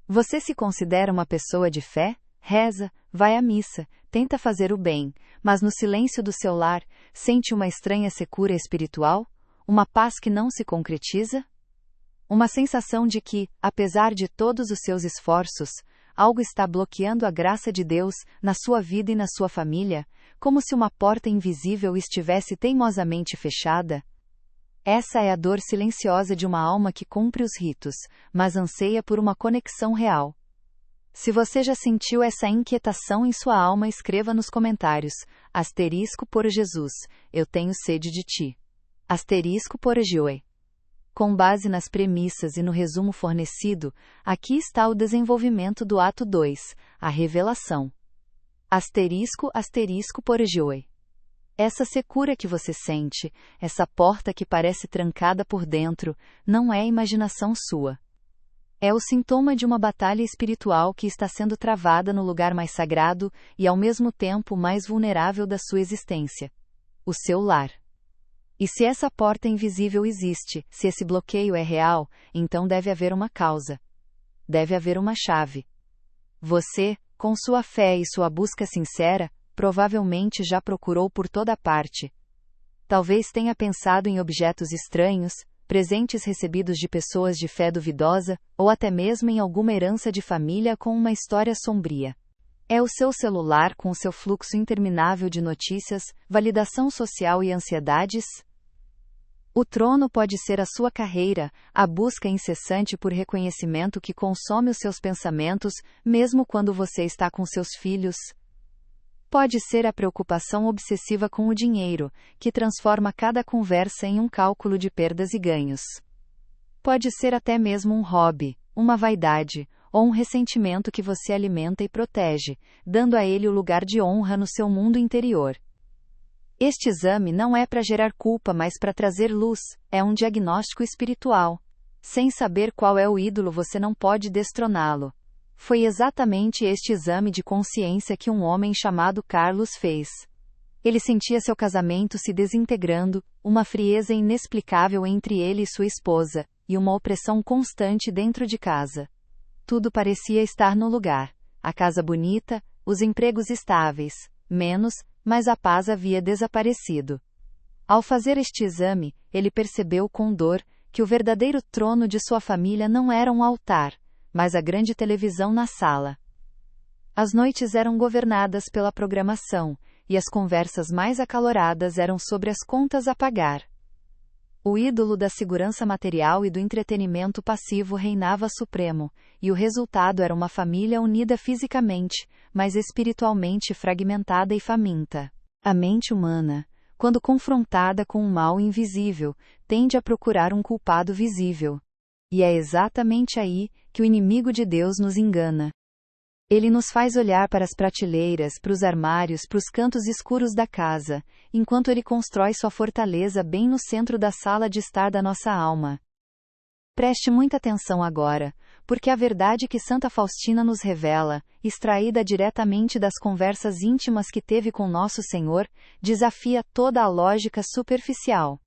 Você se considera uma pessoa de fé? Reza, vai à missa, tenta fazer o bem, mas no silêncio do seu lar, sente uma estranha secura espiritual? Uma paz que não se concretiza? Uma sensação de que, apesar de todos os seus esforços, algo está bloqueando a graça de Deus na sua vida e na sua família, como se uma porta invisível estivesse teimosamente fechada? Essa é a dor silenciosa de uma alma que cumpre os ritos, mas anseia por uma conexão real. Se você já sentiu essa inquietação em sua alma, escreva nos comentários, *por Jesus, eu tenho sede de ti. *por Joe. Com base nas premissas e no resumo fornecido, aqui está o desenvolvimento do ato 2, a revelação. *por Joe. Essa secura que você sente, essa porta que parece trancada por dentro, não é imaginação sua. É o sintoma de uma batalha espiritual que está sendo travada no lugar mais sagrado e ao mesmo tempo mais vulnerável da sua existência. O seu lar. E se essa porta invisível existe, se esse bloqueio é real, então deve haver uma causa. Deve haver uma chave. Você, com sua fé e sua busca sincera, provavelmente já procurou por toda parte. Talvez tenha pensado em objetos estranhos, presentes recebidos de pessoas de fé duvidosa, ou até mesmo em alguma herança de família com uma história sombria. É o seu celular com o seu fluxo interminável de notícias, validação social e ansiedades? O trono pode ser a sua carreira, a busca incessante por reconhecimento que consome os seus pensamentos, mesmo quando você está com seus filhos. Pode ser a preocupação obsessiva com o dinheiro, que transforma cada conversa em um cálculo de perdas e ganhos. Pode ser até mesmo um hobby, uma vaidade, ou um ressentimento que você alimenta e protege, dando a ele o lugar de honra no seu mundo interior. Este exame não é para gerar culpa, mas para trazer luz, é um diagnóstico espiritual. Sem saber qual é o ídolo, você não pode destroná-lo. Foi exatamente este exame de consciência que um homem chamado Carlos fez. Ele sentia seu casamento se desintegrando, uma frieza inexplicável entre ele e sua esposa, e uma opressão constante dentro de casa. Tudo parecia estar no lugar. A casa bonita, os empregos estáveis, mas a paz havia desaparecido. Ao fazer este exame, ele percebeu com dor que o verdadeiro trono de sua família não era um altar, mas a grande televisão na sala. As noites eram governadas pela programação, e as conversas mais acaloradas eram sobre as contas a pagar. O ídolo da segurança material e do entretenimento passivo reinava supremo, e o resultado era uma família unida fisicamente, mas espiritualmente fragmentada e faminta. A mente humana, quando confrontada com um mal invisível, tende a procurar um culpado visível. E é exatamente aí que o inimigo de Deus nos engana. Ele nos faz olhar para as prateleiras, para os armários, para os cantos escuros da casa, enquanto ele constrói sua fortaleza bem no centro da sala de estar da nossa alma. Preste muita atenção agora, porque a verdade que Santa Faustina nos revela, extraída diretamente das conversas íntimas que teve com Nosso Senhor, desafia toda a lógica superficial.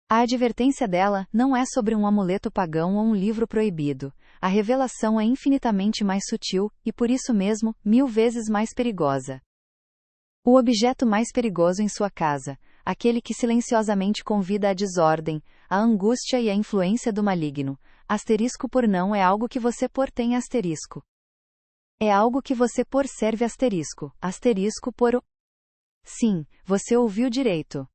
A advertência dela não é sobre um amuleto pagão ou um livro proibido. A revelação é infinitamente mais sutil, e por isso mesmo, 1000 vezes mais perigosa. O objeto mais perigoso em sua casa, aquele que silenciosamente convida à desordem, à angústia e à influência do maligno, *por não é algo que você por tem *. É algo que você por serve *por o. Sim, você ouviu direito.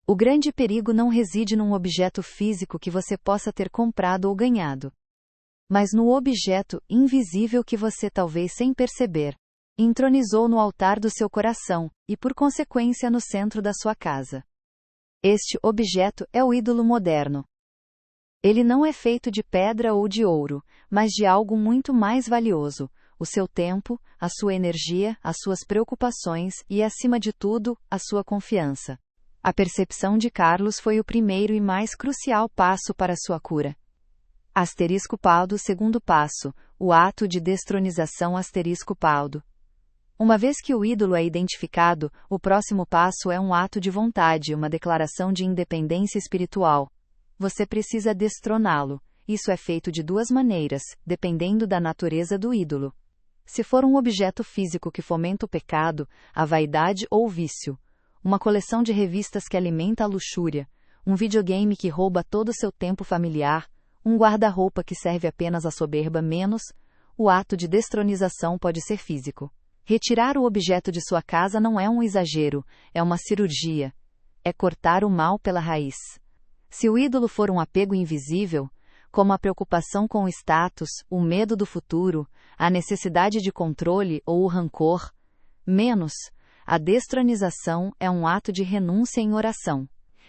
O grande perigo não reside num objeto físico que você possa ter comprado ou ganhado, mas no objeto invisível que você, talvez sem perceber, entronizou no altar do seu coração, e por consequência no centro da sua casa. Este objeto é o ídolo moderno. Ele não é feito de pedra ou de ouro, mas de algo muito mais valioso: o seu tempo, a sua energia, as suas preocupações e, acima de tudo, a sua confiança. A percepção de Carlos foi o primeiro e mais crucial passo para sua cura. *Paudo, segundo passo, o ato de destronização *Paudo. Uma vez que o ídolo é identificado, o próximo passo é um ato de vontade, uma declaração de independência espiritual. Você precisa destroná-lo, isso é feito de duas maneiras, dependendo da natureza do ídolo. Se for um objeto físico que fomenta o pecado, a vaidade ou o vício, uma coleção de revistas que alimenta a luxúria, um videogame que rouba todo o seu tempo familiar, um guarda-roupa que serve apenas à soberba menos, o ato de destronização pode ser físico. Retirar o objeto de sua casa não é um exagero, é uma cirurgia. É cortar o mal pela raiz. Se o ídolo for um apego invisível, como a preocupação com o status, o medo do futuro, a necessidade de controle ou o rancor, menos, a destronização é um ato de renúncia em oração.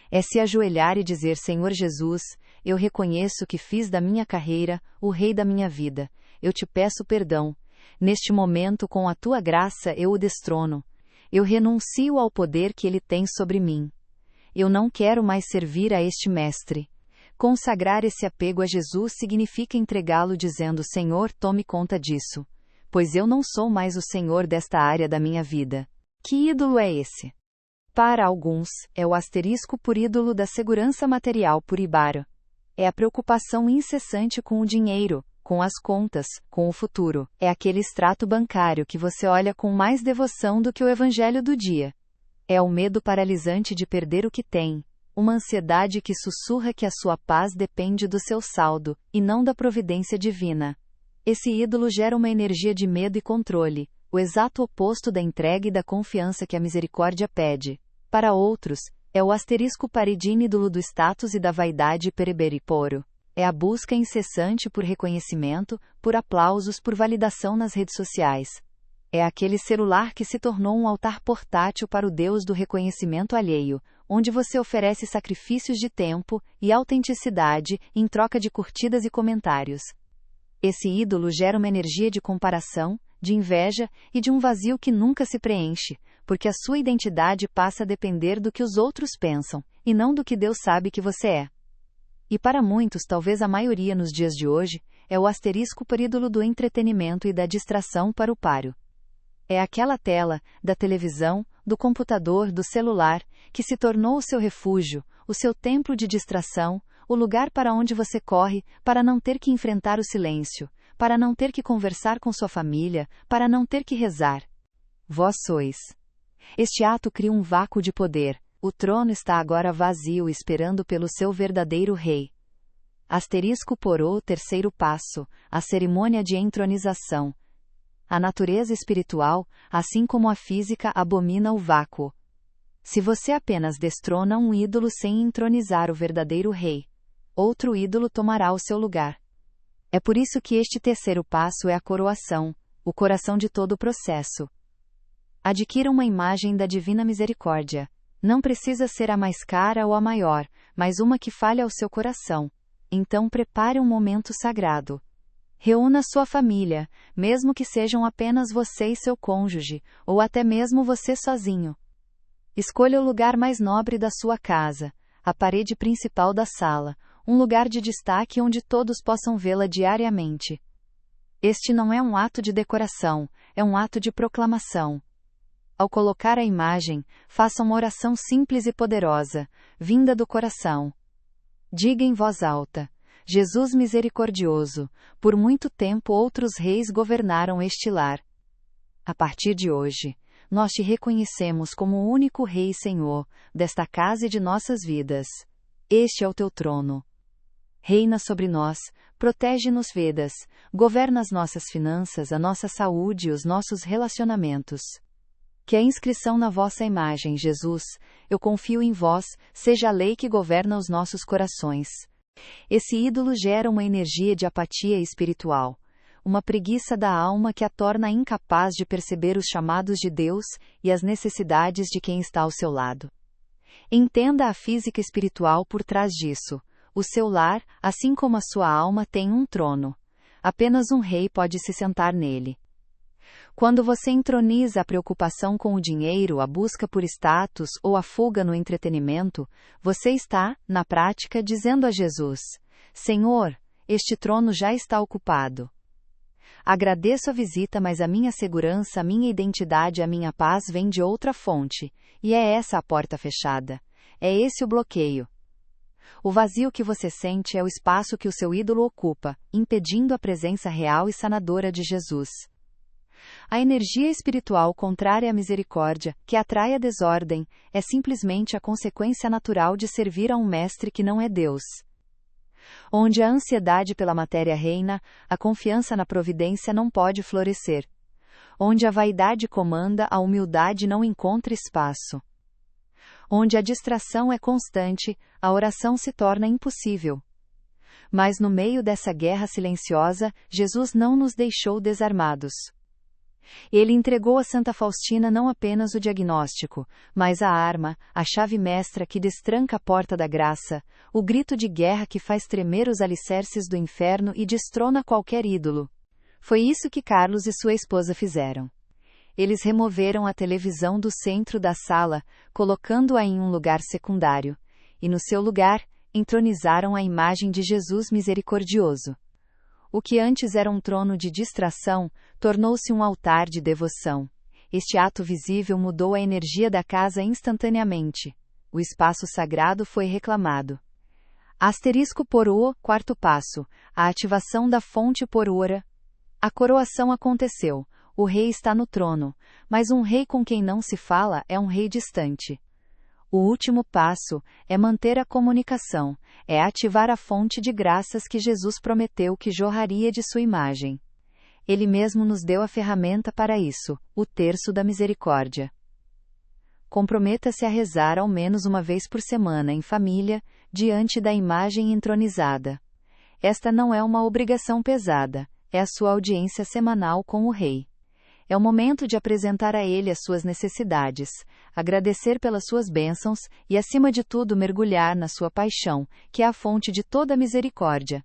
É se ajoelhar e dizer: Senhor Jesus, eu reconheço que fiz da minha carreira o rei da minha vida. Eu te peço perdão. Neste momento, com a tua graça, eu o destrono. Eu renuncio ao poder que ele tem sobre mim. Eu não quero mais servir a este mestre. Consagrar esse apego a Jesus significa entregá-lo dizendo: Senhor, tome conta disso. Pois eu não sou mais o Senhor desta área da minha vida. Que ídolo é esse? Para alguns, é o asterisco por ídolo da segurança material por Ibara. É a preocupação incessante com o dinheiro, com as contas, com o futuro. É aquele extrato bancário que você olha com mais devoção do que o evangelho do dia. É o medo paralisante de perder o que tem, uma ansiedade que sussurra que a sua paz depende do seu saldo, e não da providência divina. Esse ídolo gera uma energia de medo e controle, o exato oposto da entrega e da confiança que a misericórdia pede. Para outros, é o asterisco paridine ídolo do status e da vaidade pereberiporo. É a busca incessante por reconhecimento, por aplausos, por validação nas redes sociais. É aquele celular que se tornou um altar portátil para o Deus do reconhecimento alheio, onde você oferece sacrifícios de tempo e autenticidade em troca de curtidas e comentários. Esse ídolo gera uma energia de comparação, de inveja e de um vazio que nunca se preenche, porque a sua identidade passa a depender do que os outros pensam, e não do que Deus sabe que você é. E para muitos, talvez a maioria nos dias de hoje, é o asterisco por ídolo do entretenimento e da distração para o páreo. É aquela tela, da televisão, do computador, do celular, que se tornou o seu refúgio, o seu templo de distração, o lugar para onde você corre, para não ter que enfrentar o silêncio, para não ter que conversar com sua família, para não ter que rezar. Vós sois. Este ato cria um vácuo de poder. O trono está agora vazio esperando pelo seu verdadeiro rei. Asterisco por o terceiro passo, a cerimônia de entronização. A natureza espiritual, assim como a física, abomina o vácuo. Se você apenas destrona um ídolo sem entronizar o verdadeiro rei, outro ídolo tomará o seu lugar. É por isso que este terceiro passo é a coroação, o coração de todo o processo. Adquira uma imagem da divina misericórdia. Não precisa ser a mais cara ou a maior, mas uma que fale ao seu coração. Então prepare um momento sagrado. Reúna sua família, mesmo que sejam apenas você e seu cônjuge, ou até mesmo você sozinho. Escolha o lugar mais nobre da sua casa, a parede principal da sala, um lugar de destaque onde todos possam vê-la diariamente. Este não é um ato de decoração, é um ato de proclamação. Ao colocar a imagem, faça uma oração simples e poderosa, vinda do coração. Diga em voz alta: Jesus misericordioso, por muito tempo outros reis governaram este lar. A partir de hoje, nós te reconhecemos como o único Rei e Senhor desta casa e de nossas vidas. Este é o teu trono. Reina sobre nós, protege-nos Vedas, governa as nossas finanças, a nossa saúde e os nossos relacionamentos. Que a inscrição na vossa imagem, Jesus, eu confio em vós, seja a lei que governa os nossos corações. Esse ídolo gera uma energia de apatia espiritual, uma preguiça da alma que a torna incapaz de perceber os chamados de Deus e as necessidades de quem está ao seu lado. Entenda a física espiritual por trás disso. O seu lar, assim como a sua alma, tem um trono. Apenas um rei pode se sentar nele. Quando você entroniza a preocupação com o dinheiro, a busca por status ou a fuga no entretenimento, você está, na prática, dizendo a Jesus: Senhor, este trono já está ocupado. Agradeço a visita, mas a minha segurança, a minha identidade, a minha paz vem de outra fonte, e é essa a porta fechada. É esse o bloqueio. O vazio que você sente é o espaço que o seu ídolo ocupa, impedindo a presença real e sanadora de Jesus. A energia espiritual contrária à misericórdia, que atrai a desordem, é simplesmente a consequência natural de servir a um mestre que não é Deus. Onde a ansiedade pela matéria reina, a confiança na providência não pode florescer. Onde a vaidade comanda, a humildade não encontra espaço. Onde a distração é constante, a oração se torna impossível. Mas no meio dessa guerra silenciosa, Jesus não nos deixou desarmados. Ele entregou a Santa Faustina não apenas o diagnóstico, mas a arma, a chave mestra que destranca a porta da graça, o grito de guerra que faz tremer os alicerces do inferno e destrona qualquer ídolo. Foi isso que Carlos e sua esposa fizeram. Eles removeram a televisão do centro da sala, colocando-a em um lugar secundário, e no seu lugar, entronizaram a imagem de Jesus misericordioso. O que antes era um trono de distração, tornou-se um altar de devoção. Este ato visível mudou a energia da casa instantaneamente. O espaço sagrado foi reclamado. Asterisco por o, quarto passo, a ativação da fonte por ora. A coroação aconteceu, o rei está no trono, mas um rei com quem não se fala é um rei distante. O último passo é manter a comunicação, é ativar a fonte de graças que Jesus prometeu que jorraria de sua imagem. Ele mesmo nos deu a ferramenta para isso, o terço da misericórdia. Comprometa-se a rezar ao menos uma vez por semana em família, diante da imagem entronizada. Esta não é uma obrigação pesada, é a sua audiência semanal com o Rei. É o momento de apresentar a Ele as suas necessidades, agradecer pelas suas bênçãos e, acima de tudo, mergulhar na sua paixão, que é a fonte de toda a misericórdia.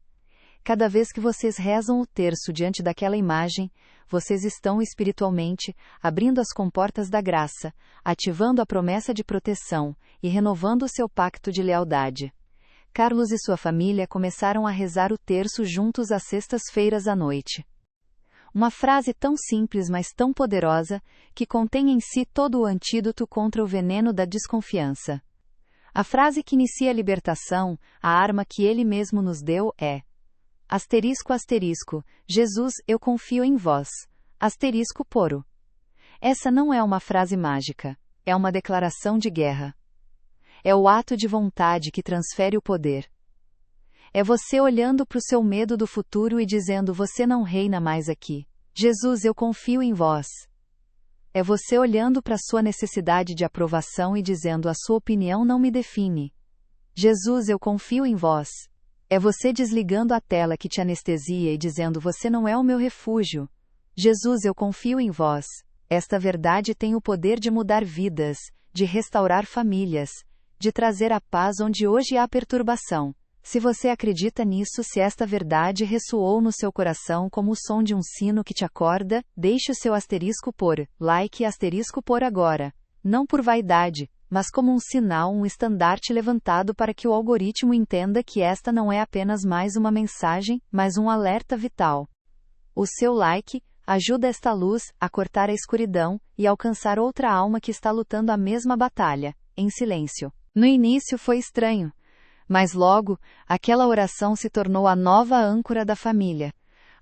Cada vez que vocês rezam o terço diante daquela imagem, vocês estão espiritualmente abrindo as comportas da graça, ativando a promessa de proteção e renovando o seu pacto de lealdade. Carlos e sua família começaram a rezar o terço juntos às sextas-feiras à noite. Uma frase tão simples, mas tão poderosa, que contém em si todo o antídoto contra o veneno da desconfiança. A frase que inicia a libertação, a arma que Ele mesmo nos deu, é: asterisco asterisco, Jesus, eu confio em vós. Asterisco poro. Essa não é uma frase mágica, é uma declaração de guerra. É o ato de vontade que transfere o poder. É você olhando para o seu medo do futuro e dizendo: você não reina mais aqui. Jesus, eu confio em vós. É você olhando para a sua necessidade de aprovação e dizendo: a sua opinião não me define. Jesus, eu confio em vós. É você desligando a tela que te anestesia e dizendo: você não é o meu refúgio. Jesus, eu confio em vós. Esta verdade tem o poder de mudar vidas, de restaurar famílias, de trazer a paz onde hoje há perturbação. Se você acredita nisso, se esta verdade ressoou no seu coração como o som de um sino que te acorda, deixe o seu asterisco por like e asterisco por agora. Não por vaidade, mas como um sinal, um estandarte levantado para que o algoritmo entenda que esta não é apenas mais uma mensagem, mas um alerta vital. O seu like ajuda esta luz a cortar a escuridão e alcançar outra alma que está lutando a mesma batalha, em silêncio. No início foi estranho. Mas logo, aquela oração se tornou a nova âncora da família.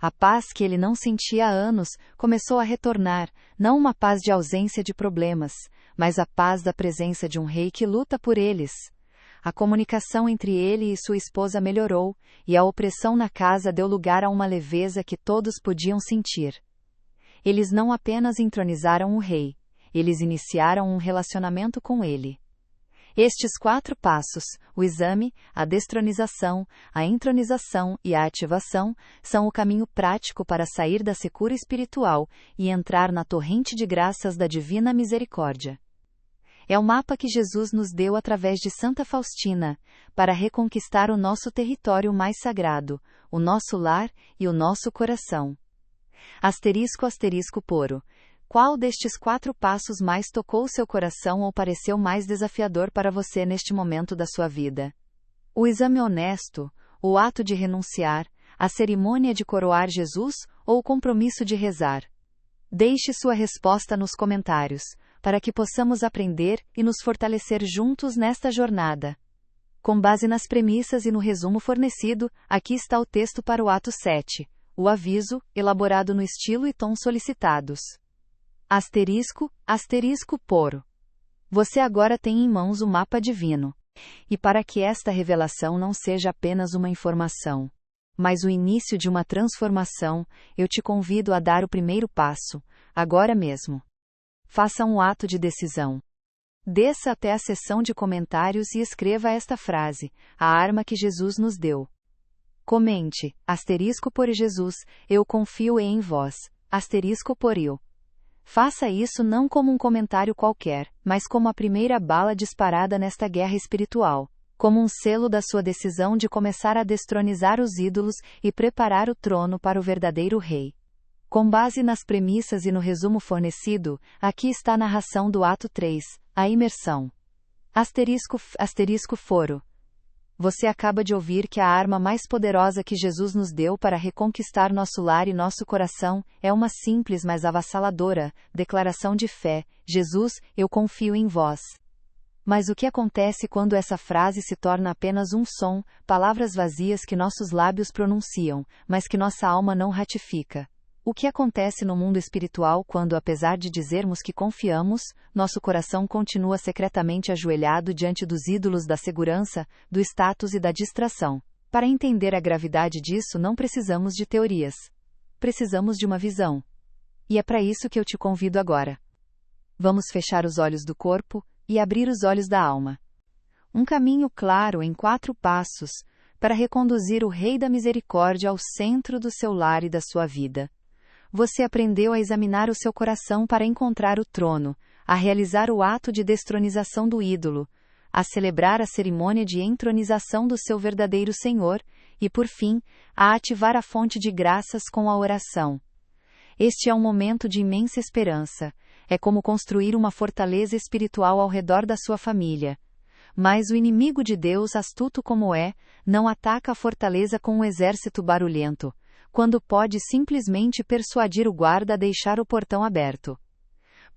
A paz que ele não sentia há anos começou a retornar, não uma paz de ausência de problemas, mas a paz da presença de um rei que luta por eles. A comunicação entre ele e sua esposa melhorou, e a opressão na casa deu lugar a uma leveza que todos podiam sentir. Eles não apenas entronizaram o rei, eles iniciaram um relacionamento com ele. Estes 4 passos, o exame, a destronização, a entronização e a ativação, são o caminho prático para sair da secura espiritual e entrar na torrente de graças da divina misericórdia. É o mapa que Jesus nos deu através de Santa Faustina, para reconquistar o nosso território mais sagrado, o nosso lar e o nosso coração. Asterisco asterisco poro. Qual destes 4 passos mais tocou seu coração ou pareceu mais desafiador para você neste momento da sua vida? O exame honesto, o ato de renunciar, a cerimônia de coroar Jesus ou o compromisso de rezar? Deixe sua resposta nos comentários, para que possamos aprender e nos fortalecer juntos nesta jornada. Com base nas premissas e no resumo fornecido, aqui está o texto para o ato 7. O aviso, elaborado no estilo e tom solicitados. ***poro. Você agora tem em mãos o mapa divino. E para que esta revelação não seja apenas uma informação, mas o início de uma transformação, eu te convido a dar o primeiro passo, agora mesmo. Faça um ato de decisão. Desça até a seção de comentários e escreva esta frase: a arma que Jesus nos deu. Comente, ***por Jesus, eu confio em vós, ***por eu. Faça isso não como um comentário qualquer, mas como a primeira bala disparada nesta guerra espiritual, como um selo da sua decisão de começar a destronizar os ídolos e preparar o trono para o verdadeiro rei. Com base nas premissas e no resumo fornecido, aqui está a narração do ato 3, a imersão. ***foro. Você acaba de ouvir que a arma mais poderosa que Jesus nos deu para reconquistar nosso lar e nosso coração é uma simples mas avassaladora declaração de fé: Jesus, eu confio em vós. Mas o que acontece quando essa frase se torna apenas um som, palavras vazias que nossos lábios pronunciam, mas que nossa alma não ratifica? O que acontece no mundo espiritual quando, apesar de dizermos que confiamos, nosso coração continua secretamente ajoelhado diante dos ídolos da segurança, do status e da distração? Para entender a gravidade disso, não precisamos de teorias. Precisamos de uma visão. E é para isso que eu te convido agora. Vamos fechar os olhos do corpo e abrir os olhos da alma. Um caminho claro em 4 passos, para reconduzir o Rei da Misericórdia ao centro do seu lar e da sua vida. Você aprendeu a examinar o seu coração para encontrar o trono, a realizar o ato de destronização do ídolo, a celebrar a cerimônia de entronização do seu verdadeiro Senhor, e por fim, a ativar a fonte de graças com a oração. Este é um momento de imensa esperança. É como construir uma fortaleza espiritual ao redor da sua família. Mas o inimigo de Deus, astuto como é, não ataca a fortaleza com um exército barulhento, quando pode simplesmente persuadir o guarda a deixar o portão aberto.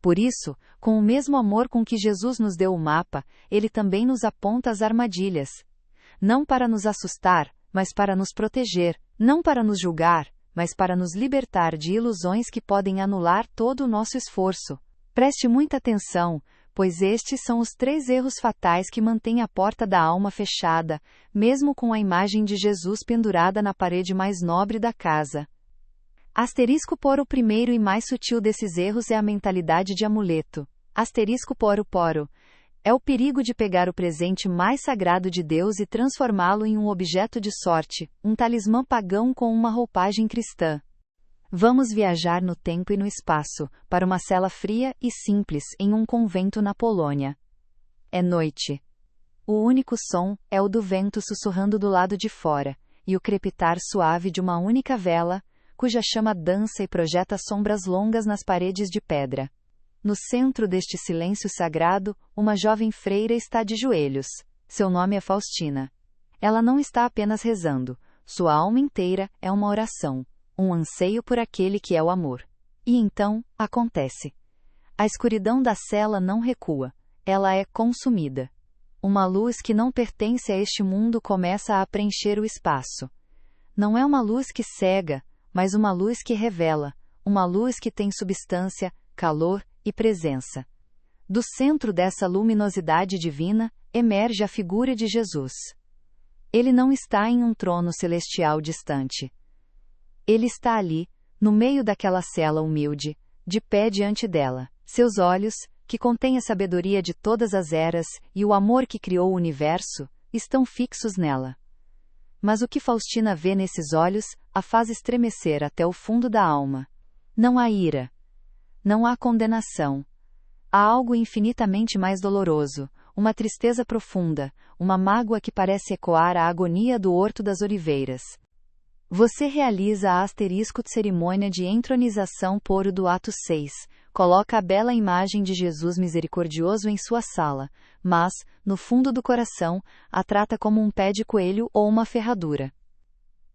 Por isso, com o mesmo amor com que Jesus nos deu o mapa, ele também nos aponta as armadilhas. Não para nos assustar, mas para nos proteger, não para nos julgar, mas para nos libertar de ilusões que podem anular todo o nosso esforço. Preste muita atenção, pois estes são os 3 erros fatais que mantêm a porta da alma fechada, mesmo com a imagem de Jesus pendurada na parede mais nobre da casa. ***por o primeiro e mais sutil desses erros é a mentalidade de amuleto. ***poro. É o perigo de pegar o presente mais sagrado de Deus e transformá-lo em um objeto de sorte, um talismã pagão com uma roupagem cristã. Vamos viajar no tempo e no espaço, para uma cela fria e simples em um convento na Polônia. É noite. O único som é o do vento sussurrando do lado de fora, e o crepitar suave de uma única vela, cuja chama dança e projeta sombras longas nas paredes de pedra. No centro deste silêncio sagrado, uma jovem freira está de joelhos. Seu nome é Faustina. Ela não está apenas rezando, sua alma inteira é uma oração. Um anseio por aquele que é o amor. E então, acontece. A escuridão da cela não recua, ela é consumida. Uma luz que não pertence a este mundo começa a preencher o espaço. Não é uma luz que cega, mas uma luz que revela, uma luz que tem substância, calor e presença. Do centro dessa luminosidade divina, emerge a figura de Jesus. Ele não está em um trono celestial distante. Ele está ali, no meio daquela cela humilde, de pé diante dela. Seus olhos, que contêm a sabedoria de todas as eras e o amor que criou o universo, estão fixos nela. Mas o que Faustina vê nesses olhos a faz estremecer até o fundo da alma. Não há ira. Não há condenação. Há algo infinitamente mais doloroso, uma tristeza profunda, uma mágoa que parece ecoar a agonia do Horto das Oliveiras. Você realiza a cerimônia de entronização poro do ato 6, coloca a bela imagem de Jesus misericordioso em sua sala, mas, no fundo do coração, a trata como um pé de coelho ou uma ferradura.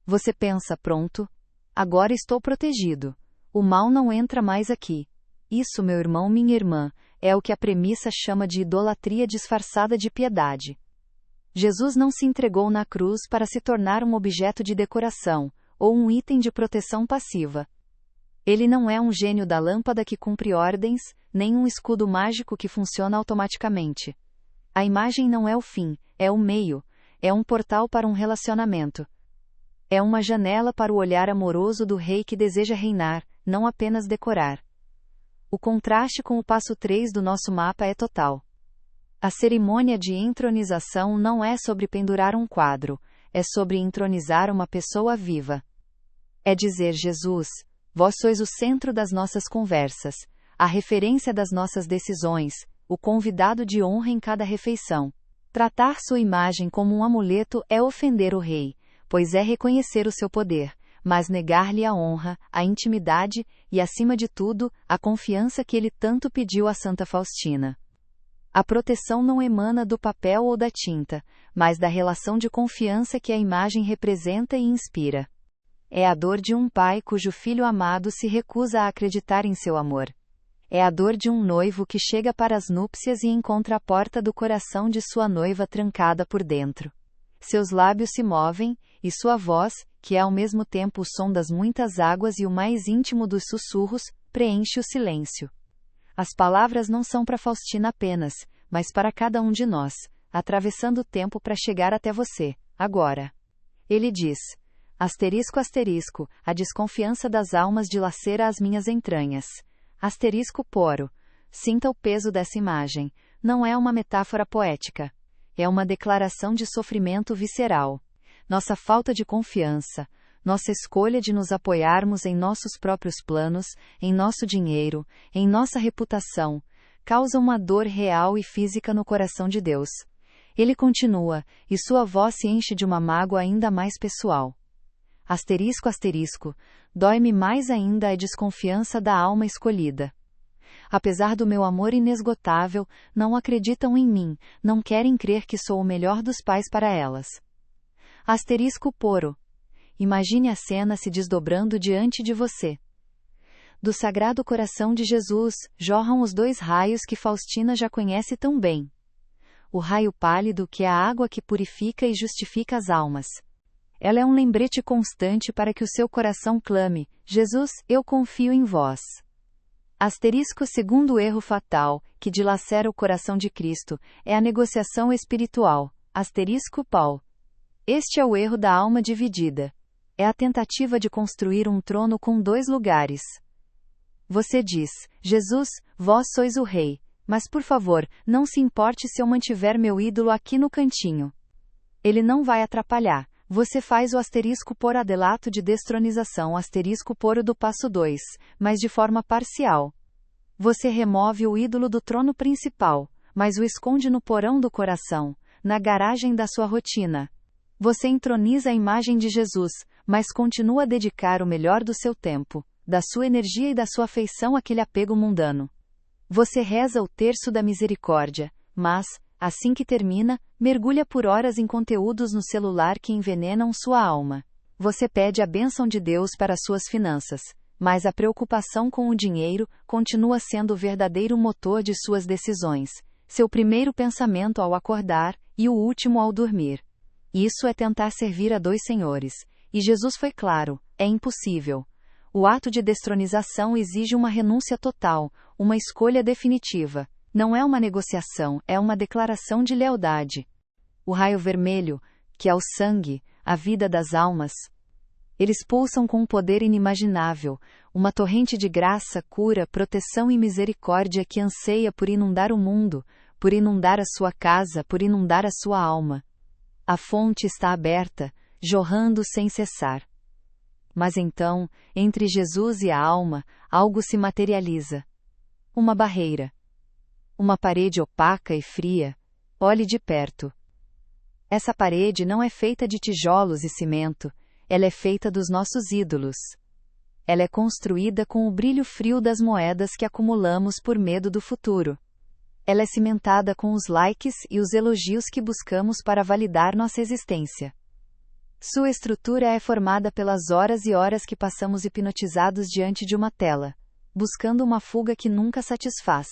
Você pensa, pronto, agora estou protegido. O mal não entra mais aqui. Isso, meu irmão, minha irmã, é o que a premissa chama de idolatria disfarçada de piedade. Jesus não se entregou na cruz para se tornar um objeto de decoração, ou um item de proteção passiva. Ele não é um gênio da lâmpada que cumpre ordens, nem um escudo mágico que funciona automaticamente. A imagem não é o fim, é o meio, é um portal para um relacionamento. É uma janela para o olhar amoroso do rei que deseja reinar, não apenas decorar. O contraste com o passo 3 do nosso mapa é total. A cerimônia de entronização não é sobre pendurar um quadro, é sobre entronizar uma pessoa viva. É dizer: Jesus, vós sois o centro das nossas conversas, a referência das nossas decisões, o convidado de honra em cada refeição. Tratar sua imagem como um amuleto é ofender o rei, pois é reconhecer o seu poder, mas negar-lhe a honra, a intimidade e, acima de tudo, a confiança que ele tanto pediu a Santa Faustina. A proteção não emana do papel ou da tinta, mas da relação de confiança que a imagem representa e inspira. É a dor de um pai cujo filho amado se recusa a acreditar em seu amor. É a dor de um noivo que chega para as núpcias e encontra a porta do coração de sua noiva trancada por dentro. Seus lábios se movem, e sua voz, que é ao mesmo tempo o som das muitas águas e o mais íntimo dos sussurros, preenche o silêncio. As palavras não são para Faustina apenas, mas para cada um de nós, atravessando o tempo para chegar até você, agora. Ele diz: asterisco asterisco, a desconfiança das almas dilacera as minhas entranhas. Asterisco poro. Sinta o peso dessa imagem. Não é uma metáfora poética. É uma declaração de sofrimento visceral. Nossa falta de confiança, nossa escolha de nos apoiarmos em nossos próprios planos, em nosso dinheiro, em nossa reputação, causa uma dor real e física no coração de Deus. Ele continua, e sua voz se enche de uma mágoa ainda mais pessoal. Asterisco asterisco, dói-me mais ainda a desconfiança da alma escolhida. Apesar do meu amor inesgotável, não acreditam em mim, não querem crer que sou o melhor dos pais para elas. Asterisco poro. Imagine a cena se desdobrando diante de você. Do Sagrado Coração de Jesus, jorram os 2 raios que Faustina já conhece tão bem. O raio pálido que é a água que purifica e justifica as almas. Ela é um lembrete constante para que o seu coração clame: Jesus, eu confio em vós. Asterisco segundo erro fatal, que dilacera o coração de Cristo, é a negociação espiritual. Asterisco Paul. Este é o erro da alma dividida. É a tentativa de construir um trono com 2 lugares. Você diz: Jesus, vós sois o rei, mas por favor, não se importe se eu mantiver meu ídolo aqui no cantinho. Ele não vai atrapalhar. Você faz o asterisco por adelato de destronização asterisco por o do passo 2, mas de forma parcial. Você remove o ídolo do trono principal, mas o esconde no porão do coração, na garagem da sua rotina. Você entroniza a imagem de Jesus, mas continua a dedicar o melhor do seu tempo, da sua energia e da sua afeição àquele apego mundano. Você reza o terço da misericórdia, mas, assim que termina, mergulha por horas em conteúdos no celular que envenenam sua alma. Você pede a bênção de Deus para suas finanças, mas a preocupação com o dinheiro continua sendo o verdadeiro motor de suas decisões, seu primeiro pensamento ao acordar e o último ao dormir. Isso é tentar servir a 2 senhores, e Jesus foi claro: é impossível. O ato de destronização exige uma renúncia total, uma escolha definitiva. Não é uma negociação, é uma declaração de lealdade. O raio vermelho, que é o sangue, a vida das almas. Eles pulsam com um poder inimaginável, uma torrente de graça, cura, proteção e misericórdia que anseia por inundar o mundo, por inundar a sua casa, por inundar a sua alma. A fonte está aberta, jorrando sem cessar. Mas então, entre Jesus e a alma, algo se materializa. Uma barreira. Uma parede opaca e fria. Olhe de perto. Essa parede não é feita de tijolos e cimento, ela é feita dos nossos ídolos. Ela é construída com o brilho frio das moedas que acumulamos por medo do futuro. Ela é cimentada com os likes e os elogios que buscamos para validar nossa existência. Sua estrutura é formada pelas horas e horas que passamos hipnotizados diante de uma tela, buscando uma fuga que nunca satisfaz.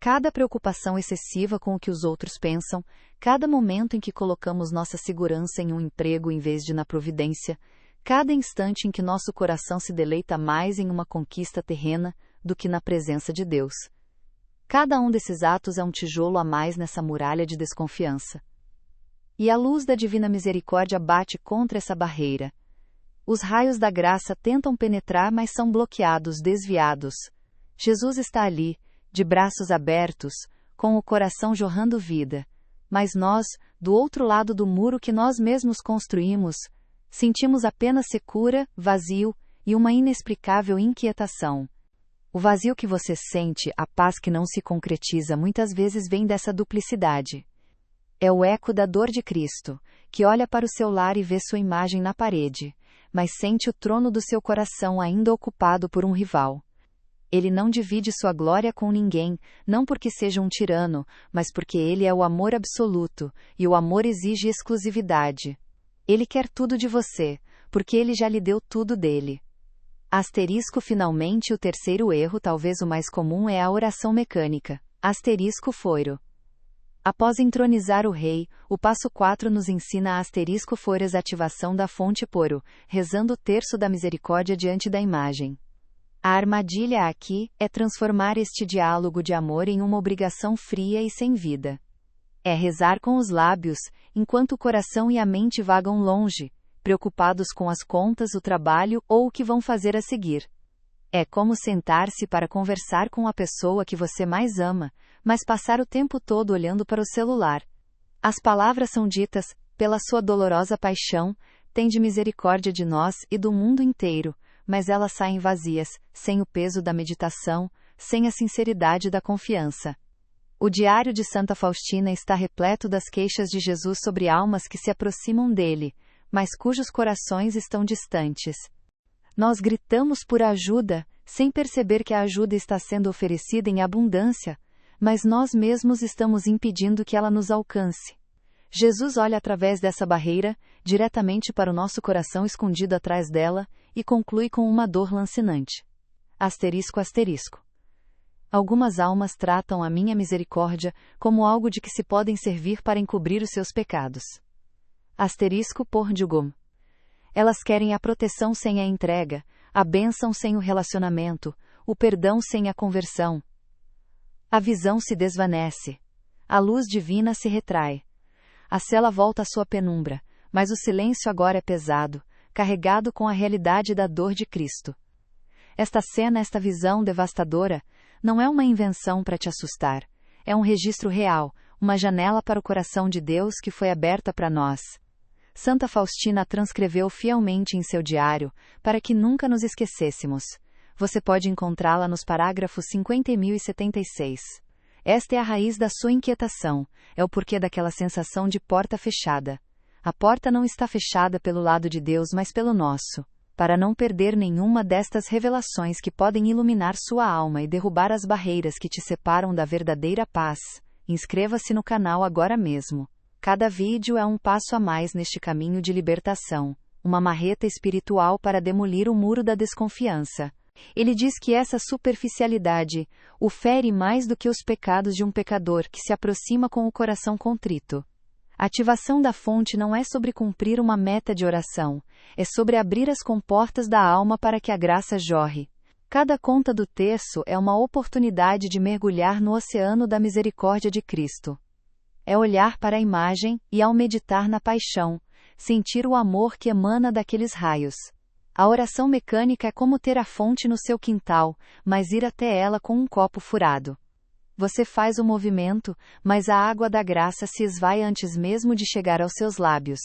Cada preocupação excessiva com o que os outros pensam, cada momento em que colocamos nossa segurança em um emprego em vez de na providência, cada instante em que nosso coração se deleita mais em uma conquista terrena do que na presença de Deus. Cada um desses atos é um tijolo a mais nessa muralha de desconfiança. E a luz da divina misericórdia bate contra essa barreira. Os raios da graça tentam penetrar, mas são bloqueados, desviados. Jesus está ali, de braços abertos, com o coração jorrando vida. Mas nós, do outro lado do muro que nós mesmos construímos, sentimos apenas secura, vazio e uma inexplicável inquietação. O vazio que você sente, a paz que não se concretiza, muitas vezes vem dessa duplicidade. É o eco da dor de Cristo, que olha para o seu lar e vê sua imagem na parede, mas sente o trono do seu coração ainda ocupado por um rival. Ele não divide sua glória com ninguém, não porque seja um tirano, mas porque ele é o amor absoluto, e o amor exige exclusividade. Ele quer tudo de você, porque ele já lhe deu tudo dele. Finalmente, o terceiro erro, talvez o mais comum, é a oração mecânica. Foiro. Após entronizar o rei, o passo 4 nos ensina a foires ativação da fonte poro, rezando o terço da misericórdia diante da imagem. A armadilha aqui é transformar este diálogo de amor em uma obrigação fria e sem vida. É rezar com os lábios, enquanto o coração e a mente vagam longe, preocupados com as contas, o trabalho ou o que vão fazer a seguir. É como sentar-se para conversar com a pessoa que você mais ama, mas passar o tempo todo olhando para o celular. As palavras são ditas: pela sua dolorosa paixão, tende misericórdia de nós e do mundo inteiro, mas elas saem vazias, sem o peso da meditação, sem a sinceridade da confiança. O diário de Santa Faustina está repleto das queixas de Jesus sobre almas que se aproximam dele, mas cujos corações estão distantes. Nós gritamos por ajuda, sem perceber que a ajuda está sendo oferecida em abundância, mas nós mesmos estamos impedindo que ela nos alcance. Jesus olha através dessa barreira, diretamente para o nosso coração escondido atrás dela, e conclui com uma dor lancinante. Algumas almas tratam a minha misericórdia como algo de que se podem servir para encobrir os seus pecados. Por Jugum. Elas querem a proteção sem a entrega, a bênção sem o relacionamento, o perdão sem a conversão. A visão se desvanece. A luz divina se retrai. A cela volta à sua penumbra, mas o silêncio agora é pesado, carregado com a realidade da dor de Cristo. Esta visão devastadora, não é uma invenção para te assustar, é um registro real, uma janela para o coração de Deus que foi aberta para nós. Santa Faustina transcreveu fielmente em seu diário, para que nunca nos esquecêssemos. Você pode encontrá-la nos parágrafos 50 e 76. Esta é a raiz da sua inquietação, é o porquê daquela sensação de porta fechada. A porta não está fechada pelo lado de Deus, mas pelo nosso. Para não perder nenhuma destas revelações que podem iluminar sua alma e derrubar as barreiras que te separam da verdadeira paz, inscreva-se no canal agora mesmo. Cada vídeo é um passo a mais neste caminho de libertação, uma marreta espiritual para demolir o muro da desconfiança. Ele diz que essa superficialidade o fere mais do que os pecados de um pecador que se aproxima com o coração contrito. A ativação da fonte não é sobre cumprir uma meta de oração, é sobre abrir as comportas da alma para que a graça jorre. Cada conta do terço é uma oportunidade de mergulhar no oceano da misericórdia de Cristo. É olhar para a imagem e, ao meditar na paixão, sentir o amor que emana daqueles raios. A oração mecânica é como ter a fonte no seu quintal, mas ir até ela com um copo furado. Você faz o movimento, mas a água da graça se esvai antes mesmo de chegar aos seus lábios.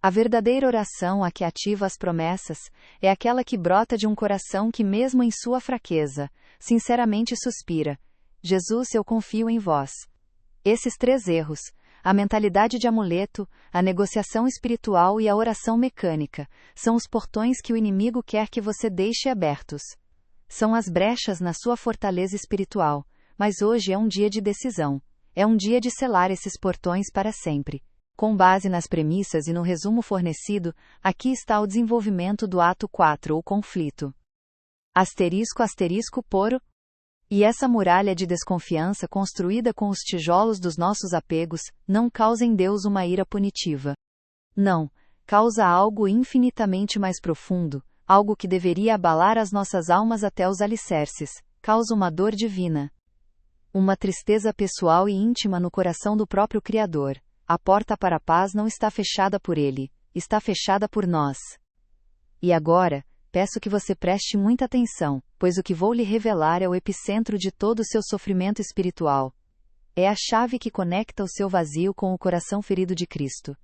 A verdadeira oração, a que ativa as promessas, é aquela que brota de um coração que, mesmo em sua fraqueza, sinceramente suspira: Jesus, eu confio em vós. Esses 3 erros, a mentalidade de amuleto, a negociação espiritual e a oração mecânica, são os portões que o inimigo quer que você deixe abertos. São as brechas na sua fortaleza espiritual, mas hoje é um dia de decisão. É um dia de selar esses portões para sempre. Com base nas premissas e no resumo fornecido, aqui está o desenvolvimento do ato 4 ou conflito. Poro. E essa muralha de desconfiança construída com os tijolos dos nossos apegos, não causa em Deus uma ira punitiva. Não, causa algo infinitamente mais profundo, algo que deveria abalar as nossas almas até os alicerces, causa uma dor divina. Uma tristeza pessoal e íntima no coração do próprio Criador. A porta para a paz não está fechada por Ele, está fechada por nós. E agora, peço que você preste muita atenção, pois o que vou lhe revelar é o epicentro de todo o seu sofrimento espiritual. É a chave que conecta o seu vazio com o coração ferido de Cristo.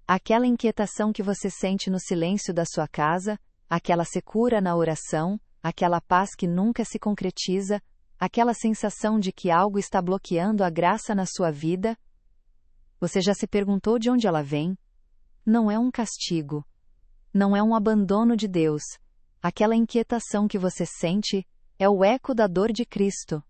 Aquela inquietação que você sente no silêncio da sua casa, aquela secura na oração, aquela paz que nunca se concretiza, aquela sensação de que algo está bloqueando a graça na sua vida. Você já se perguntou de onde ela vem? Não é um castigo. Não é um abandono de Deus. Aquela inquietação que você sente é o eco da dor de Cristo.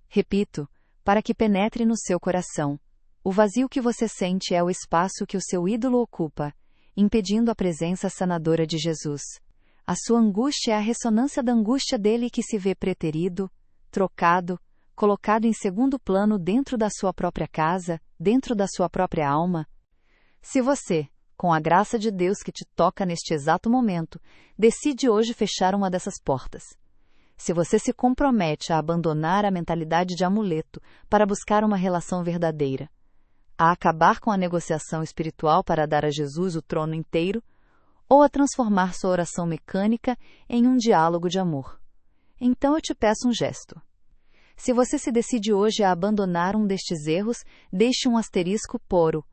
Repito, para que penetre no seu coração. O vazio que você sente é o espaço que o seu ídolo ocupa, impedindo a presença sanadora de Jesus. A sua angústia é a ressonância da angústia dele que se vê preterido, trocado, colocado em segundo plano dentro da sua própria casa, dentro da sua própria alma. Se você, com a graça de Deus que te toca neste exato momento, decide hoje fechar uma dessas portas. Se você se compromete a abandonar a mentalidade de amuleto para buscar uma relação verdadeira, a acabar com a negociação espiritual para dar a Jesus o trono inteiro, ou a transformar sua oração mecânica em um diálogo de amor. Então eu te peço um gesto. Se você se decide hoje a abandonar um destes erros, deixe um asterisco poro.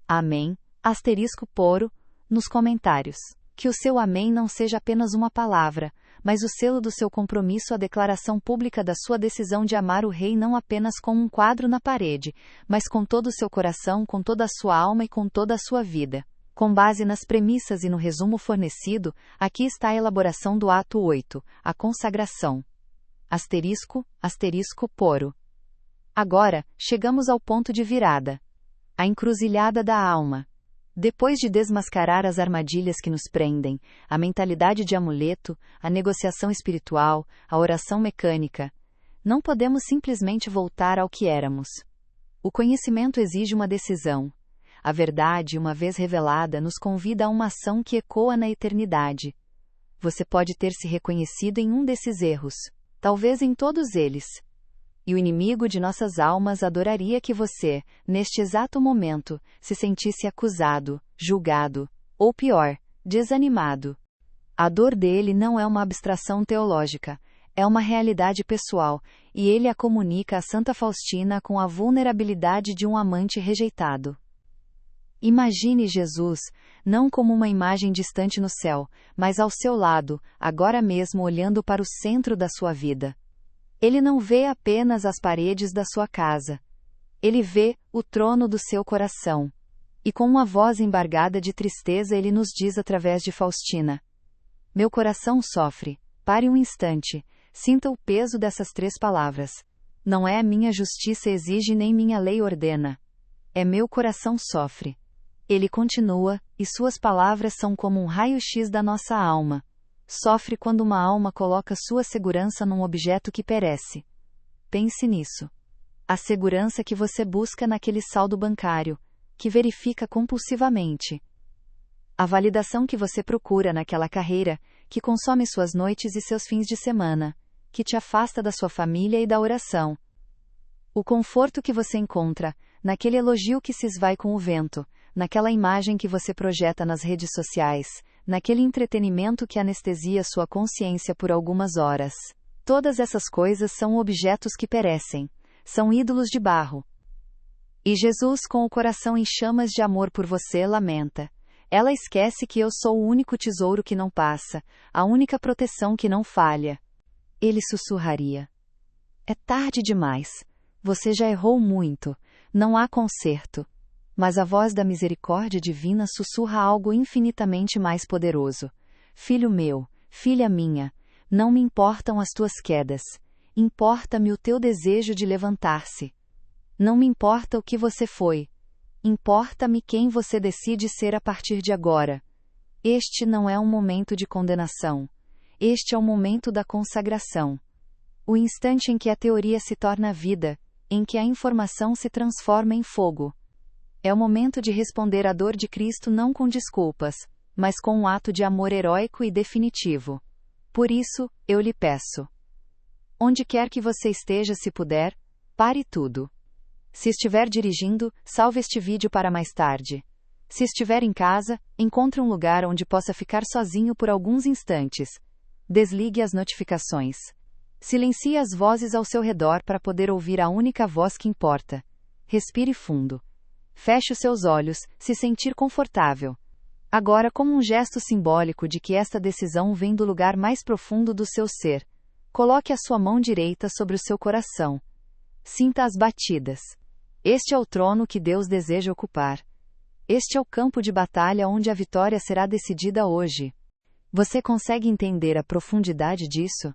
Amém, asterisco poro, nos comentários. Que o seu amém não seja apenas uma palavra, mas o selo do seu compromisso à declaração pública da sua decisão de amar o Rei não apenas com um quadro na parede, mas com todo o seu coração, com toda a sua alma e com toda a sua vida. Com base nas premissas e no resumo fornecido, aqui está a elaboração do ato 8, a consagração. Asterisco, asterisco poro. Agora, chegamos ao ponto de virada. A encruzilhada da alma. Depois de desmascarar as armadilhas que nos prendem, a mentalidade de amuleto, a negociação espiritual, a oração mecânica, não podemos simplesmente voltar ao que éramos. O conhecimento exige uma decisão. A verdade, uma vez revelada, nos convida a uma ação que ecoa na eternidade. Você pode ter se reconhecido em um desses erros, talvez em todos eles. E o inimigo de nossas almas adoraria que você, neste exato momento, se sentisse acusado, julgado, ou pior, desanimado. A dor dele não é uma abstração teológica, é uma realidade pessoal, e ele a comunica a Santa Faustina com a vulnerabilidade de um amante rejeitado. Imagine Jesus, não como uma imagem distante no céu, mas ao seu lado, agora mesmo olhando para o centro da sua vida. Ele não vê apenas as paredes da sua casa. Ele vê o trono do seu coração. E com uma voz embargada de tristeza ele nos diz através de Faustina: meu coração sofre. Pare um instante, sinta o peso dessas 3 palavras. Não é a minha justiça exige nem minha lei ordena. É meu coração sofre. Ele continua, e suas palavras são como um raio-x da nossa alma. Sofre quando uma alma coloca sua segurança num objeto que perece. Pense nisso. A segurança que você busca naquele saldo bancário, que verifica compulsivamente. A validação que você procura naquela carreira, que consome suas noites e seus fins de semana, que te afasta da sua família e da oração. O conforto que você encontra, naquele elogio que se esvai com o vento, naquela imagem que você projeta nas redes sociais, naquele entretenimento que anestesia sua consciência por algumas horas. Todas essas coisas são objetos que perecem, são ídolos de barro. E Jesus, com o coração em chamas de amor por você, lamenta: ela esquece que eu sou o único tesouro que não passa, a única proteção que não falha. Ele sussurraria: é tarde demais. Você já errou muito. Não há conserto. Mas a voz da misericórdia divina sussurra algo infinitamente mais poderoso. Filho meu, filha minha, não me importam as tuas quedas. Importa-me o teu desejo de levantar-se. Não me importa o que você foi. Importa-me quem você decide ser a partir de agora. Este não é um momento de condenação. Este é o momento da consagração. O instante em que a teoria se torna vida, em que a informação se transforma em fogo. É o momento de responder à dor de Cristo não com desculpas, mas com um ato de amor heróico e definitivo. Por isso, eu lhe peço. Onde quer que você esteja, se puder, pare tudo. Se estiver dirigindo, salve este vídeo para mais tarde. Se estiver em casa, encontre um lugar onde possa ficar sozinho por alguns instantes. Desligue as notificações. Silencie as vozes ao seu redor para poder ouvir a única voz que importa. Respire fundo. Feche os seus olhos, se sentir confortável. Agora, como um gesto simbólico de que esta decisão vem do lugar mais profundo do seu ser, coloque a sua mão direita sobre o seu coração. Sinta as batidas. Este é o trono que Deus deseja ocupar. Este é o campo de batalha onde a vitória será decidida hoje. Você consegue entender a profundidade disso?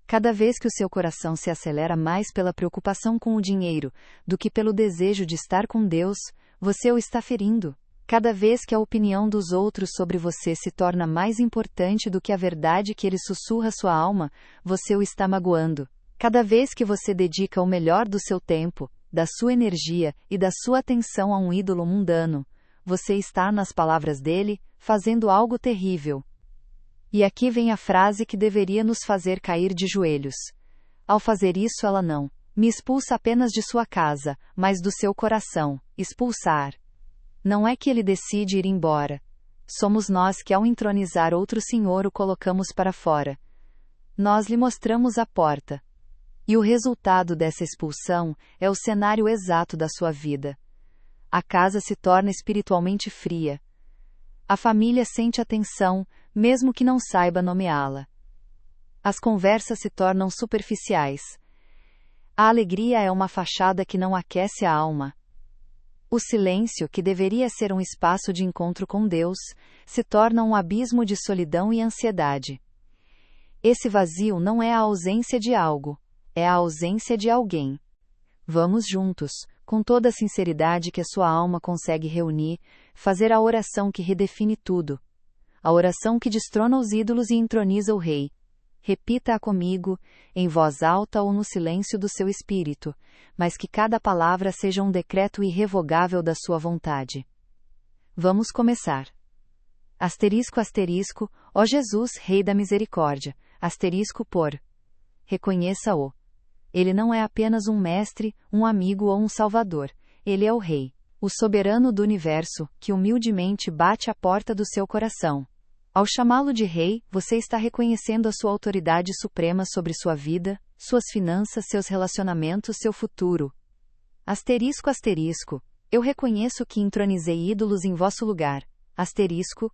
Cada vez que o seu coração se acelera mais pela preocupação com o dinheiro do que pelo desejo de estar com Deus, você o está ferindo. Cada vez que a opinião dos outros sobre você se torna mais importante do que a verdade que ele sussurra à sua alma, você o está magoando. Cada vez que você dedica o melhor do seu tempo, da sua energia e da sua atenção a um ídolo mundano, você está, nas palavras dele, fazendo algo terrível. E aqui vem a frase que deveria nos fazer cair de joelhos. Ao fazer isso, ela não me expulsa apenas de sua casa, mas do seu coração. Expulsar. Não é que ele decide ir embora. Somos nós que, ao entronizar outro senhor, o colocamos para fora. Nós lhe mostramos a porta. E o resultado dessa expulsão é o cenário exato da sua vida. A casa se torna espiritualmente fria. A família sente a tensão, mesmo que não saiba nomeá-la. As conversas se tornam superficiais. A alegria é uma fachada que não aquece a alma. O silêncio, que deveria ser um espaço de encontro com Deus, se torna um abismo de solidão e ansiedade. Esse vazio não é a ausência de algo, é a ausência de alguém. Vamos juntos, com toda a sinceridade que a sua alma consegue reunir, fazer a oração que redefine tudo. A oração que destrona os ídolos e entroniza o Rei. Repita-a comigo, em voz alta ou no silêncio do seu espírito, mas que cada palavra seja um decreto irrevogável da sua vontade. Vamos começar. Asterisco, asterisco, ó Jesus, Rei da Misericórdia, asterisco por. Reconheça-o. Ele não é apenas um mestre, um amigo ou um salvador. Ele é o Rei, o soberano do universo, que humildemente bate à porta do seu coração. Ao chamá-lo de Rei, você está reconhecendo a sua autoridade suprema sobre sua vida, suas finanças, seus relacionamentos, seu futuro. Asterisco, asterisco, eu reconheço que entronizei ídolos em vosso lugar. Asterisco.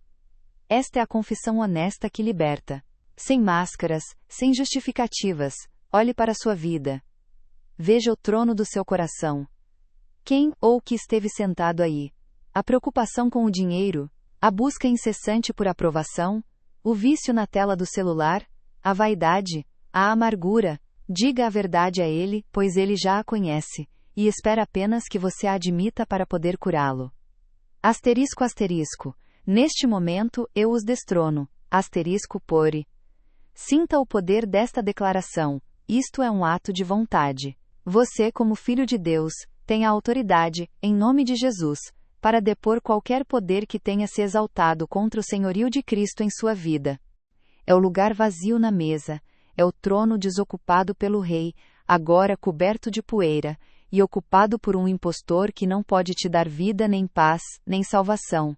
Esta é a confissão honesta que liberta. Sem máscaras, sem justificativas, olhe para a sua vida. Veja o trono do seu coração. Quem ou o que esteve sentado aí? A preocupação com o dinheiro? A busca incessante por aprovação? O vício na tela do celular? A vaidade? A amargura? Diga a verdade a ele, pois ele já a conhece, e espera apenas que você a admita para poder curá-lo. Asterisco, asterisco. Neste momento, eu os destrono. Asterisco por. Sinta o poder desta declaração. Isto é um ato de vontade. Você, como filho de Deus, tem a autoridade, em nome de Jesus, para depor qualquer poder que tenha se exaltado contra o senhorio de Cristo em sua vida. É o lugar vazio na mesa, é o trono desocupado pelo Rei, agora coberto de poeira, e ocupado por um impostor que não pode te dar vida nem paz, nem salvação.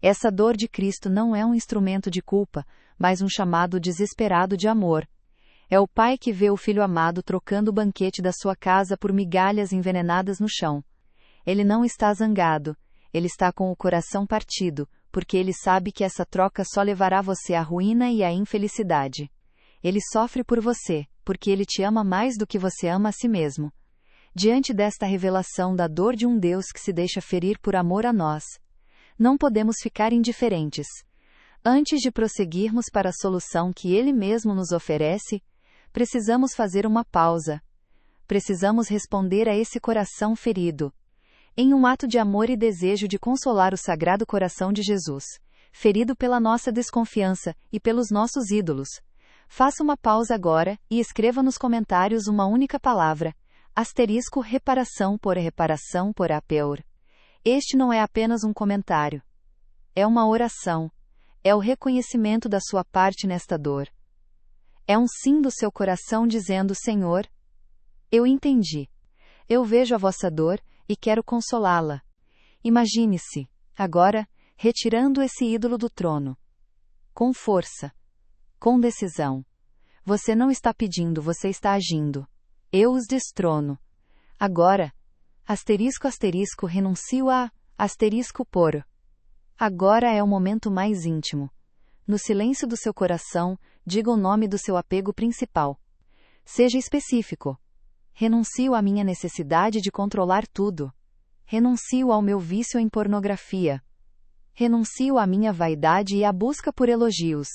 Essa dor de Cristo não é um instrumento de culpa, mas um chamado desesperado de amor. É o pai que vê o filho amado trocando o banquete da sua casa por migalhas envenenadas no chão. Ele não está zangado. Ele está com o coração partido, porque ele sabe que essa troca só levará você à ruína e à infelicidade. Ele sofre por você, porque ele te ama mais do que você ama a si mesmo. Diante desta revelação da dor de um Deus que se deixa ferir por amor a nós, não podemos ficar indiferentes. Antes de prosseguirmos para a solução que ele mesmo nos oferece, precisamos fazer uma pausa. Precisamos responder a esse coração ferido. Em um ato de amor e desejo de consolar o Sagrado Coração de Jesus, ferido pela nossa desconfiança e pelos nossos ídolos, Faça uma pausa agora e escreva nos comentários uma única palavra. *reparação por apeur. Este não é apenas um comentário. É uma oração. É o reconhecimento da sua parte nesta dor. É um sim do seu coração dizendo: Senhor, eu entendi. Eu vejo a vossa dor e quero consolá-la. Imagine-se, agora, retirando esse ídolo do trono. Com força. Com decisão. Você não está pedindo, você está agindo. Eu os destrono. Agora, renuncio a, por. Agora é o momento mais íntimo. No silêncio do seu coração, diga o nome do seu apego principal. Seja específico. Renuncio à minha necessidade de controlar tudo. Renuncio ao meu vício em pornografia. Renuncio à minha vaidade e à busca por elogios.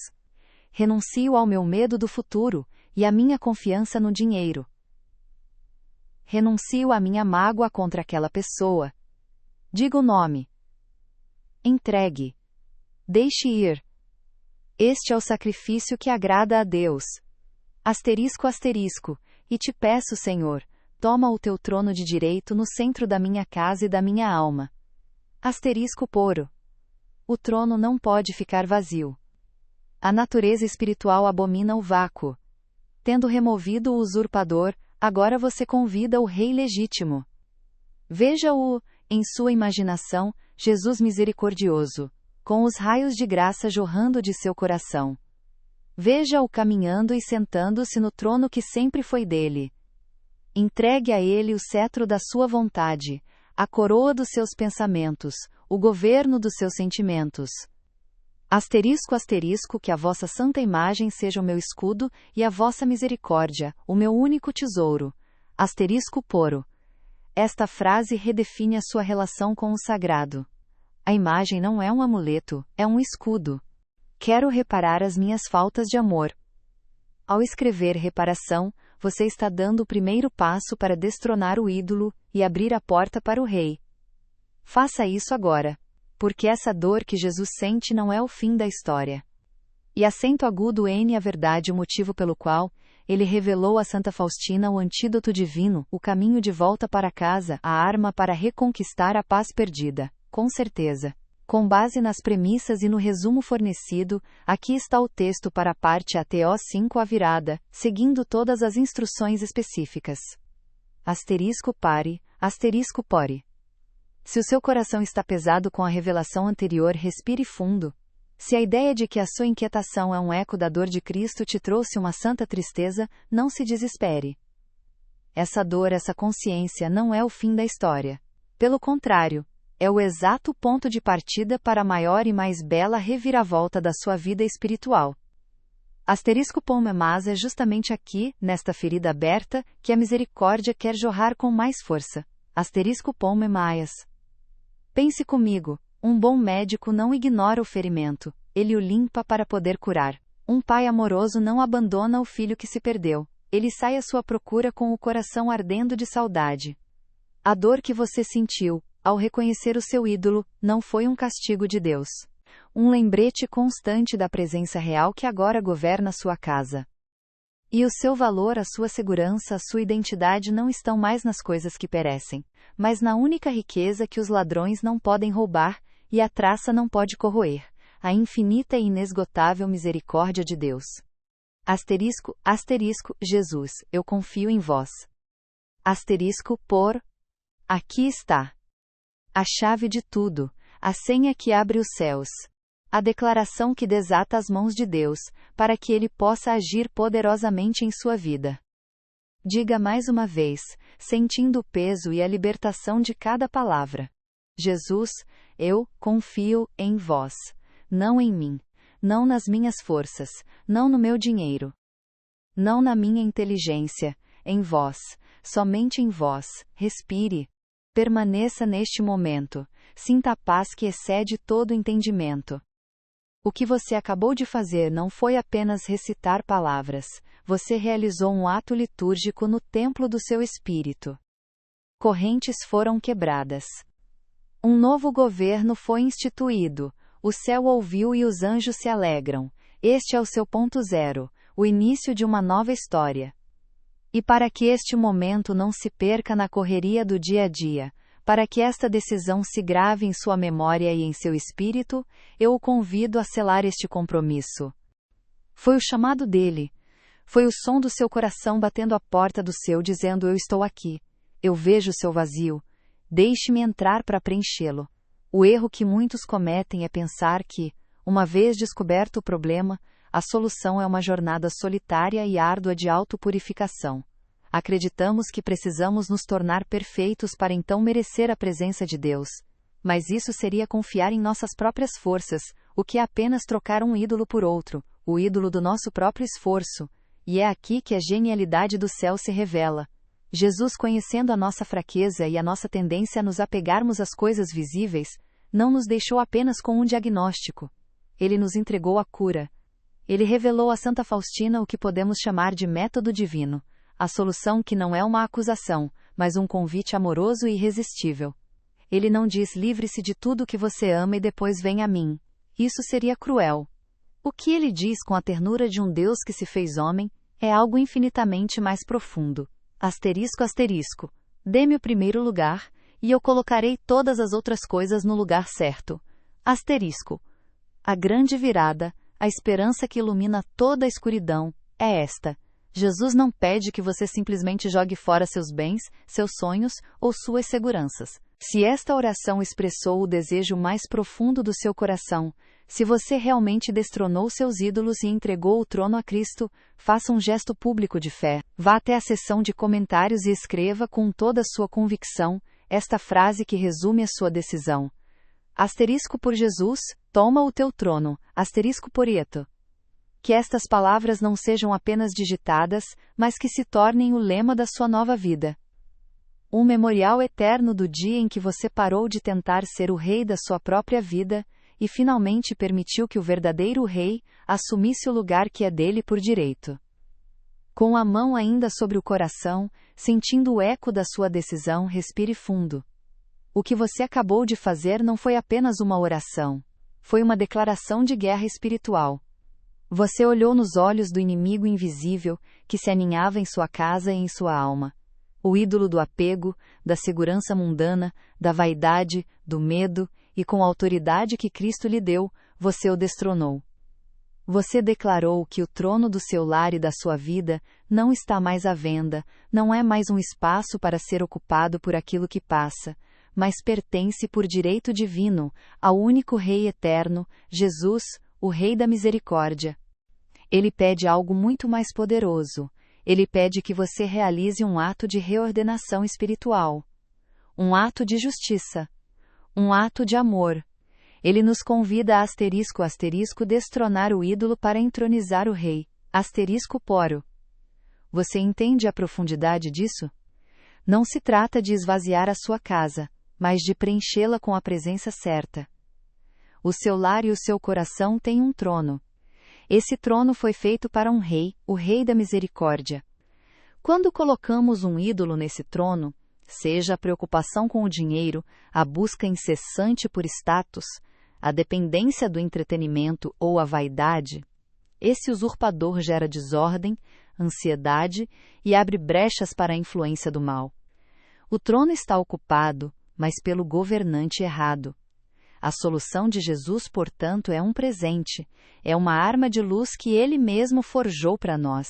Renuncio ao meu medo do futuro e à minha confiança no dinheiro. Renuncio à minha mágoa contra aquela pessoa. Diga o nome. Entregue. Deixe ir. Este é o sacrifício que agrada a Deus. E te peço, Senhor, toma o teu trono de direito no centro da minha casa e da minha alma. Poro. O trono não pode ficar vazio. A natureza espiritual abomina o vácuo. Tendo removido o usurpador, agora você convida o Rei legítimo. Veja-o, em sua imaginação, Jesus misericordioso, com os raios de graça jorrando de seu coração. Veja-o caminhando e sentando-se no trono que sempre foi dele. Entregue a ele o cetro da sua vontade, a coroa dos seus pensamentos, o governo dos seus sentimentos. Que a vossa santa imagem seja o meu escudo e a vossa misericórdia, o meu único tesouro. Poro. Esta frase redefine a sua relação com o sagrado. A imagem não é um amuleto, é um escudo. Quero reparar as minhas faltas de amor. Ao escrever reparação, você está dando o primeiro passo para destronar o ídolo e abrir a porta para o Rei. Faça isso agora. Porque essa dor que Jesus sente não é o fim da história. E acento agudo N a verdade, o motivo pelo qual ele revelou a Santa Faustina o antídoto divino, o caminho de volta para casa, a arma para reconquistar a paz perdida. Com certeza. Com base nas premissas e no resumo fornecido, aqui está o texto para a parte ATO 5 a virada, seguindo todas as instruções específicas. *pore. Se o seu coração está pesado com a revelação anterior, respire fundo. Se a ideia de que a sua inquietação é um eco da dor de Cristo te trouxe uma santa tristeza, não se desespere. Essa dor, essa consciência não é o fim da história. Pelo contrário, é o exato ponto de partida para a maior e mais bela reviravolta da sua vida espiritual. Mas é justamente aqui, nesta ferida aberta, que a misericórdia quer jorrar com mais força. *. Pense comigo, um bom médico não ignora o ferimento, ele o limpa para poder curar. Um pai amoroso não abandona o filho que se perdeu, ele sai à sua procura com o coração ardendo de saudade. A dor que você sentiu, ao reconhecer o seu ídolo, não foi um castigo de Deus. Um lembrete constante da presença real que agora governa sua casa. E o seu valor, a sua segurança, a sua identidade não estão mais nas coisas que perecem, mas na única riqueza que os ladrões não podem roubar, e a traça não pode corroer, a infinita e inesgotável misericórdia de Deus. Jesus, eu confio em vós. Por. Aqui está. A chave de tudo, a senha que abre os céus. A declaração que desata as mãos de Deus, para que Ele possa agir poderosamente em sua vida. Diga mais uma vez, sentindo o peso e a libertação de cada palavra. Jesus, eu confio em vós. Não em mim. Não nas minhas forças. Não no meu dinheiro. Não na minha inteligência. Em vós. Somente em vós. Respire. Permaneça neste momento. Sinta a paz que excede todo entendimento. O que você acabou de fazer não foi apenas recitar palavras, você realizou um ato litúrgico no templo do seu espírito. Correntes foram quebradas. Um novo governo foi instituído, o céu ouviu e os anjos se alegram. Este é o seu ponto zero, o início de uma nova história. E para que este momento não se perca na correria do dia a dia, para que esta decisão se grave em sua memória e em seu espírito, eu o convido a selar este compromisso. Foi o chamado dele. Foi o som do seu coração batendo à porta do seu dizendo: eu estou aqui. Eu vejo o seu vazio. Deixe-me entrar para preenchê-lo. O erro que muitos cometem é pensar que, uma vez descoberto o problema, a solução é uma jornada solitária e árdua de autopurificação. Acreditamos que precisamos nos tornar perfeitos para então merecer a presença de Deus. Mas isso seria confiar em nossas próprias forças, o que é apenas trocar um ídolo por outro, o ídolo do nosso próprio esforço. E é aqui que a genialidade do céu se revela. Jesus, conhecendo a nossa fraqueza e a nossa tendência a nos apegarmos às coisas visíveis, não nos deixou apenas com um diagnóstico. Ele nos entregou a cura. Ele revelou a Santa Faustina o que podemos chamar de método divino, a solução que não é uma acusação, mas um convite amoroso e irresistível. Ele não diz: livre-se de tudo que você ama e depois venha a mim. Isso seria cruel. O que ele diz com a ternura de um Deus que se fez homem é algo infinitamente mais profundo. Asterisco, asterisco. Dê-me o primeiro lugar, e eu colocarei todas as outras coisas no lugar certo. Asterisco. A grande virada, a esperança que ilumina toda a escuridão, é esta. Jesus não pede que você simplesmente jogue fora seus bens, seus sonhos ou suas seguranças. Se esta oração expressou o desejo mais profundo do seu coração, se você realmente destronou seus ídolos e entregou o trono a Cristo, faça um gesto público de fé. Vá até a seção de comentários e escreva com toda a sua convicção esta frase que resume a sua decisão. Asterisco por Jesus, toma o teu trono. Asterisco por Ieto. Que estas palavras não sejam apenas digitadas, mas que se tornem o lema da sua nova vida. Um memorial eterno do dia em que você parou de tentar ser o rei da sua própria vida, e finalmente permitiu que o verdadeiro rei assumisse o lugar que é dele por direito. Com a mão ainda sobre o coração, sentindo o eco da sua decisão, respire fundo. O que você acabou de fazer não foi apenas uma oração. Foi uma declaração de guerra espiritual. Você olhou nos olhos do inimigo invisível, que se aninhava em sua casa e em sua alma. O ídolo do apego, da segurança mundana, da vaidade, do medo, e com a autoridade que Cristo lhe deu, você o destronou. Você declarou que o trono do seu lar e da sua vida não está mais à venda, não é mais um espaço para ser ocupado por aquilo que passa, mas pertence por direito divino ao único Rei eterno, Jesus, o Rei da Misericórdia. Ele pede algo muito mais poderoso. Ele pede que você realize um ato de reordenação espiritual. Um ato de justiça. Um ato de amor. Ele nos convida a asterisco asterisco destronar o ídolo para entronizar o rei. Asterisco poro. Você entende a profundidade disso? Não se trata de esvaziar a sua casa, mas de preenchê-la com a presença certa. O seu lar e o seu coração têm um trono. Esse trono foi feito para um rei, o Rei da Misericórdia. Quando colocamos um ídolo nesse trono, seja a preocupação com o dinheiro, a busca incessante por status, a dependência do entretenimento ou a vaidade, esse usurpador gera desordem, ansiedade e abre brechas para a influência do mal. O trono está ocupado, mas pelo governante errado. A solução de Jesus, portanto, é um presente, é uma arma de luz que Ele mesmo forjou para nós.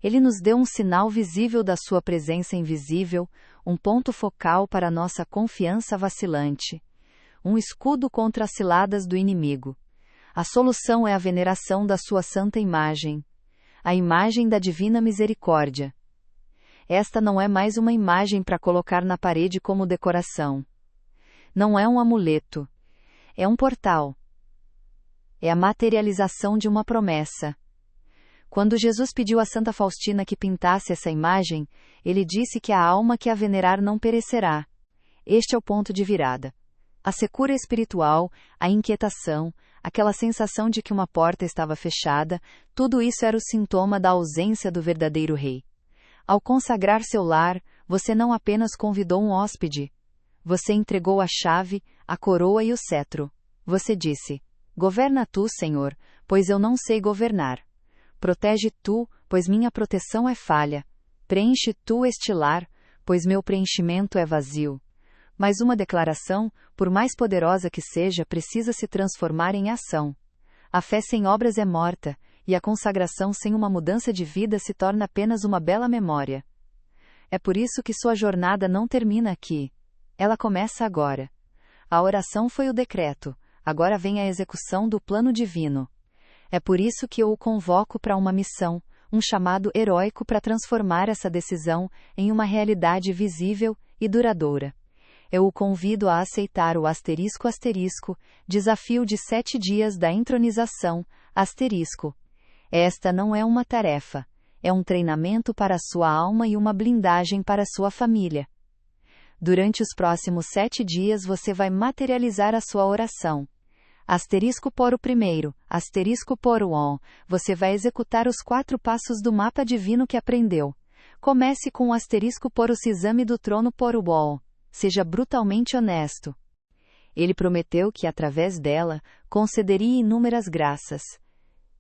Ele nos deu um sinal visível da sua presença invisível, um ponto focal para nossa confiança vacilante. Um escudo contra as ciladas do inimigo. A solução é a veneração da sua santa imagem. A imagem da divina misericórdia. Esta não é mais uma imagem para colocar na parede como decoração. Não é um amuleto. É um portal. É a materialização de uma promessa. Quando Jesus pediu a Santa Faustina que pintasse essa imagem, ele disse que a alma que a venerar não perecerá. Este é o ponto de virada. A secura espiritual, a inquietação, aquela sensação de que uma porta estava fechada, tudo isso era o sintoma da ausência do verdadeiro rei. Ao consagrar seu lar, você não apenas convidou um hóspede. Você entregou a chave, a coroa e o cetro. Você disse: governa tu, Senhor, pois eu não sei governar. Protege tu, pois minha proteção é falha. Preenche tu este lar, pois meu preenchimento é vazio. Mas uma declaração, por mais poderosa que seja, precisa se transformar em ação. A fé sem obras é morta, e a consagração sem uma mudança de vida se torna apenas uma bela memória. É por isso que sua jornada não termina aqui. Ela começa agora. A oração foi o decreto, agora vem a execução do plano divino. É por isso que eu o convoco para uma missão, um chamado heróico para transformar essa decisão em uma realidade visível e duradoura. Eu o convido a aceitar o desafio de 7 dias da entronização, Esta não é uma tarefa, é um treinamento para a sua alma e uma blindagem para a sua família. Durante os próximos 7 dias você vai materializar a sua oração. Por o primeiro, por o on, você vai executar os 4 passos do mapa divino que aprendeu. Comece com o por o exame do trono por o wall. Seja brutalmente honesto. Ele prometeu que, através dela, concederia inúmeras graças.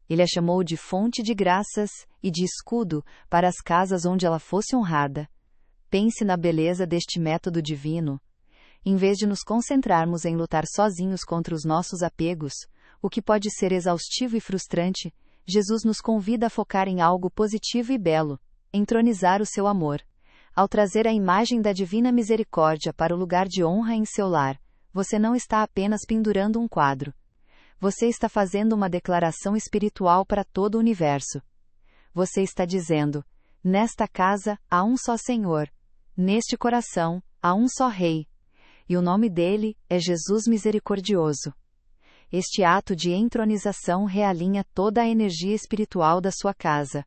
Ele a chamou de fonte de graças e de escudo para as casas onde ela fosse honrada. Pense na beleza deste método divino. Em vez de nos concentrarmos em lutar sozinhos contra os nossos apegos, o que pode ser exaustivo e frustrante, Jesus nos convida a focar em algo positivo e belo, entronizar o seu amor. Ao trazer a imagem da divina misericórdia para o lugar de honra em seu lar, você não está apenas pendurando um quadro. Você está fazendo uma declaração espiritual para todo o universo. Você está dizendo: nesta casa, há um só Senhor. Neste coração, há um só Rei. E o nome dele é Jesus Misericordioso. Este ato de entronização realinha toda a energia espiritual da sua casa.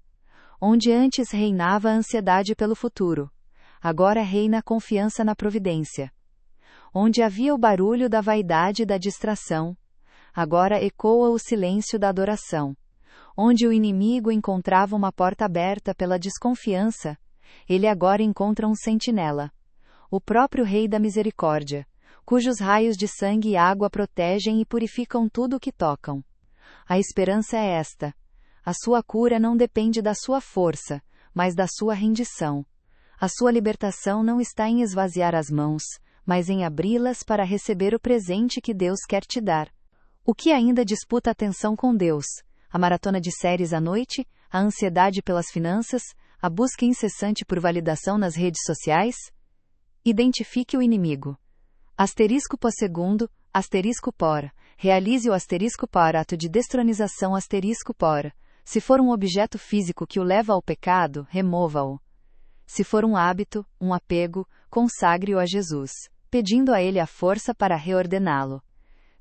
Onde antes reinava a ansiedade pelo futuro, agora reina a confiança na providência. Onde havia o barulho da vaidade e da distração, agora ecoa o silêncio da adoração. Onde o inimigo encontrava uma porta aberta pela desconfiança, ele agora encontra um sentinela. O próprio Rei da Misericórdia, cujos raios de sangue e água protegem e purificam tudo o que tocam. A esperança é esta. A sua cura não depende da sua força, mas da sua rendição. A sua libertação não está em esvaziar as mãos, mas em abri-las para receber o presente que Deus quer te dar. O que ainda disputa atenção com Deus? A maratona de séries à noite? A ansiedade pelas finanças? A busca incessante por validação nas redes sociais? Identifique o inimigo. *segundo, *por. Realize o *por ato de destronização *por. Se for um objeto físico que o leva ao pecado, remova-o. Se for um hábito, um apego, consagre-o a Jesus, pedindo a Ele a força para reordená-lo.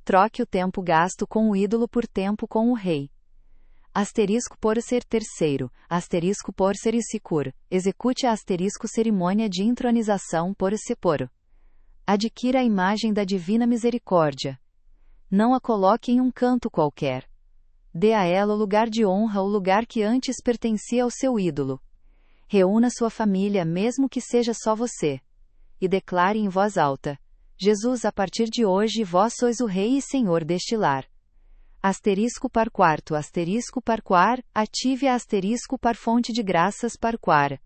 Troque o tempo gasto com o ídolo por tempo com o Rei. Por ser terceiro, por ser secur, execute a cerimônia de entronização por seporo. Adquira a imagem da divina misericórdia. Não a coloque em um canto qualquer. Dê a ela o lugar de honra, o lugar que antes pertencia ao seu ídolo. Reúna sua família, mesmo que seja só você. E declare em voz alta: Jesus, a partir de hoje vós sois o Rei e Senhor deste lar. Par quarto, par quar, ative a par fonte de graças par quar.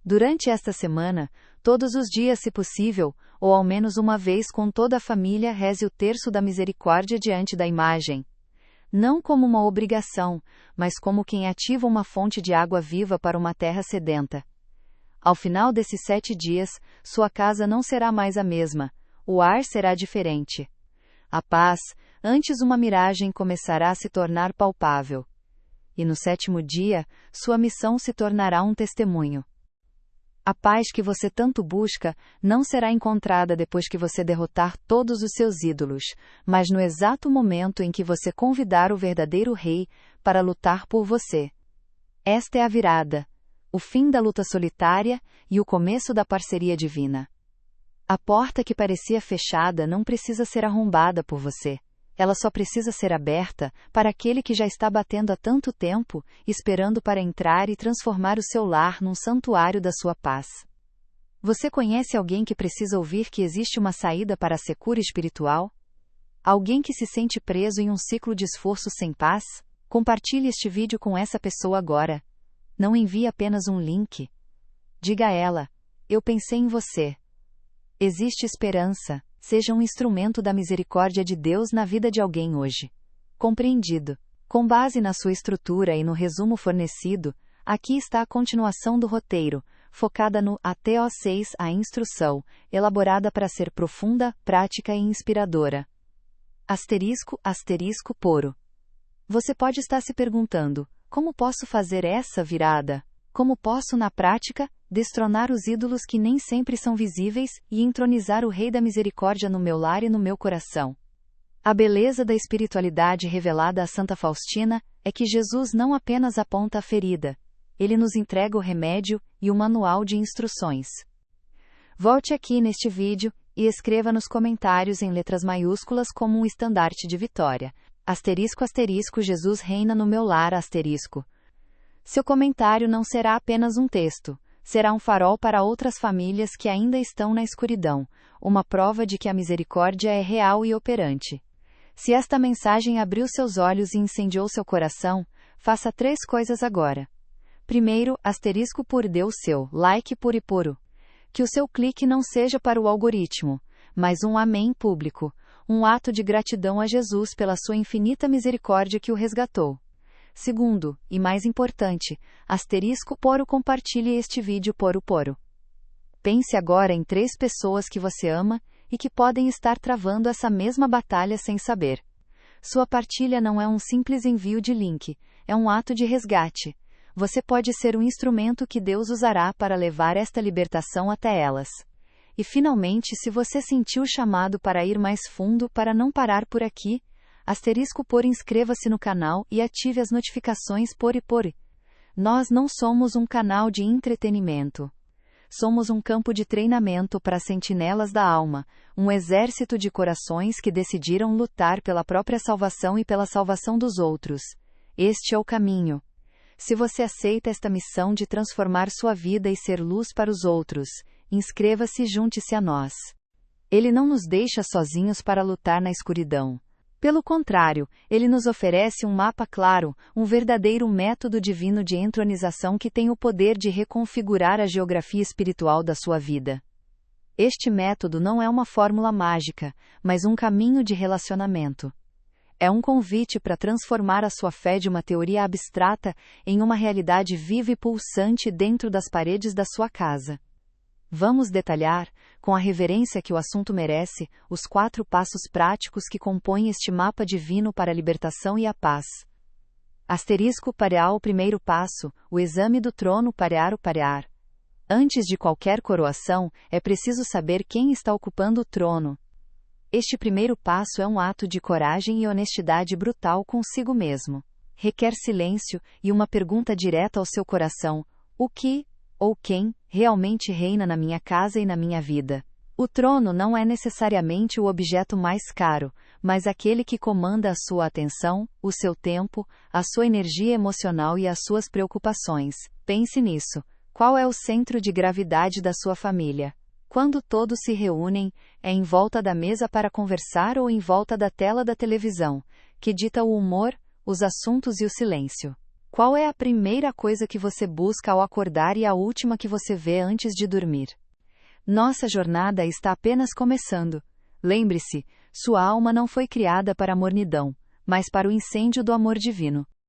Durante esta semana, todos os dias se possível, ou ao menos uma vez com toda a família, reze o terço da misericórdia diante da imagem. Não como uma obrigação, mas como quem ativa uma fonte de água viva para uma terra sedenta. Ao final desses 7 dias, sua casa não será mais a mesma, o ar será diferente. A paz, antes uma miragem, começará a se tornar palpável. E no 7º dia, sua missão se tornará um testemunho. A paz que você tanto busca não será encontrada depois que você derrotar todos os seus ídolos, mas no exato momento em que você convidar o verdadeiro Rei para lutar por você. Esta é a virada, o fim da luta solitária e o começo da parceria divina. A porta que parecia fechada não precisa ser arrombada por você. Ela só precisa ser aberta para aquele que já está batendo há tanto tempo, esperando para entrar e transformar o seu lar num santuário da sua paz. Você conhece alguém que precisa ouvir que existe uma saída para a secura espiritual? Alguém que se sente preso em um ciclo de esforço sem paz? Compartilhe este vídeo com essa pessoa agora. Não envie apenas um link. Diga a ela: eu pensei em você. Existe esperança. Seja um instrumento da misericórdia de Deus na vida de alguém hoje. Compreendido. Com base na sua estrutura e no resumo fornecido, aqui está a continuação do roteiro, focada no ATO 6, a instrução, elaborada para ser profunda, prática e inspiradora. Poro. Você pode estar se perguntando: como posso fazer essa virada? Como posso, na prática, destronar os ídolos que nem sempre são visíveis e entronizar o Rei da Misericórdia no meu lar e no meu coração? A beleza da espiritualidade revelada a Santa Faustina é que Jesus não apenas aponta a ferida, ele nos entrega o remédio e o manual de instruções. Volte aqui neste vídeo e escreva nos comentários em letras maiúsculas como um estandarte de vitória: Jesus reina no meu lar. Seu comentário não será apenas um texto, será um farol para outras famílias que ainda estão na escuridão, uma prova de que a misericórdia é real e operante. Se esta mensagem abriu seus olhos e incendiou seu coração, faça 3 coisas agora. Primeiro, por Deus seu like puro. Que o seu clique não seja para o algoritmo, mas um amém público, um ato de gratidão a Jesus pela sua infinita misericórdia que o resgatou. Segundo, e mais importante, compartilhe este vídeo poro. Pense agora em 3 pessoas que você ama e que podem estar travando essa mesma batalha sem saber. Sua partilha não é um simples envio de link, é um ato de resgate. Você pode ser um instrumento que Deus usará para levar esta libertação até elas. E finalmente, se você sentiu o chamado para ir mais fundo, para não parar por aqui, inscreva-se no canal e ative as notificações pori. Nós não somos um canal de entretenimento. Somos um campo de treinamento para sentinelas da alma, um exército de corações que decidiram lutar pela própria salvação e pela salvação dos outros. Este é o caminho. Se você aceita esta missão de transformar sua vida e ser luz para os outros, inscreva-se e junte-se a nós. Ele não nos deixa sozinhos para lutar na escuridão. Pelo contrário, ele nos oferece um mapa claro, um verdadeiro método divino de entronização que tem o poder de reconfigurar a geografia espiritual da sua vida. Este método não é uma fórmula mágica, mas um caminho de relacionamento. É um convite para transformar a sua fé de uma teoria abstrata em uma realidade viva e pulsante dentro das paredes da sua casa. Vamos detalhar, com a reverência que o assunto merece, os 4 passos práticos que compõem este mapa divino para a libertação e a paz. Parear. O primeiro passo, o exame do trono. Parear. Antes de qualquer coroação, é preciso saber quem está ocupando o trono. Este primeiro passo é um ato de coragem e honestidade brutal consigo mesmo. Requer silêncio e uma pergunta direta ao seu coração: o que, ou quem, realmente reina na minha casa e na minha vida? O trono não é necessariamente o objeto mais caro, mas aquele que comanda a sua atenção, o seu tempo, a sua energia emocional e as suas preocupações. Pense nisso. Qual é o centro de gravidade da sua família? Quando todos se reúnem, é em volta da mesa para conversar ou em volta da tela da televisão, que dita o humor, os assuntos e o silêncio? Qual é a primeira coisa que você busca ao acordar e a última que você vê antes de dormir? Nossa jornada está apenas começando. Lembre-se, sua alma não foi criada para a mornidão, mas para o incêndio do amor divino.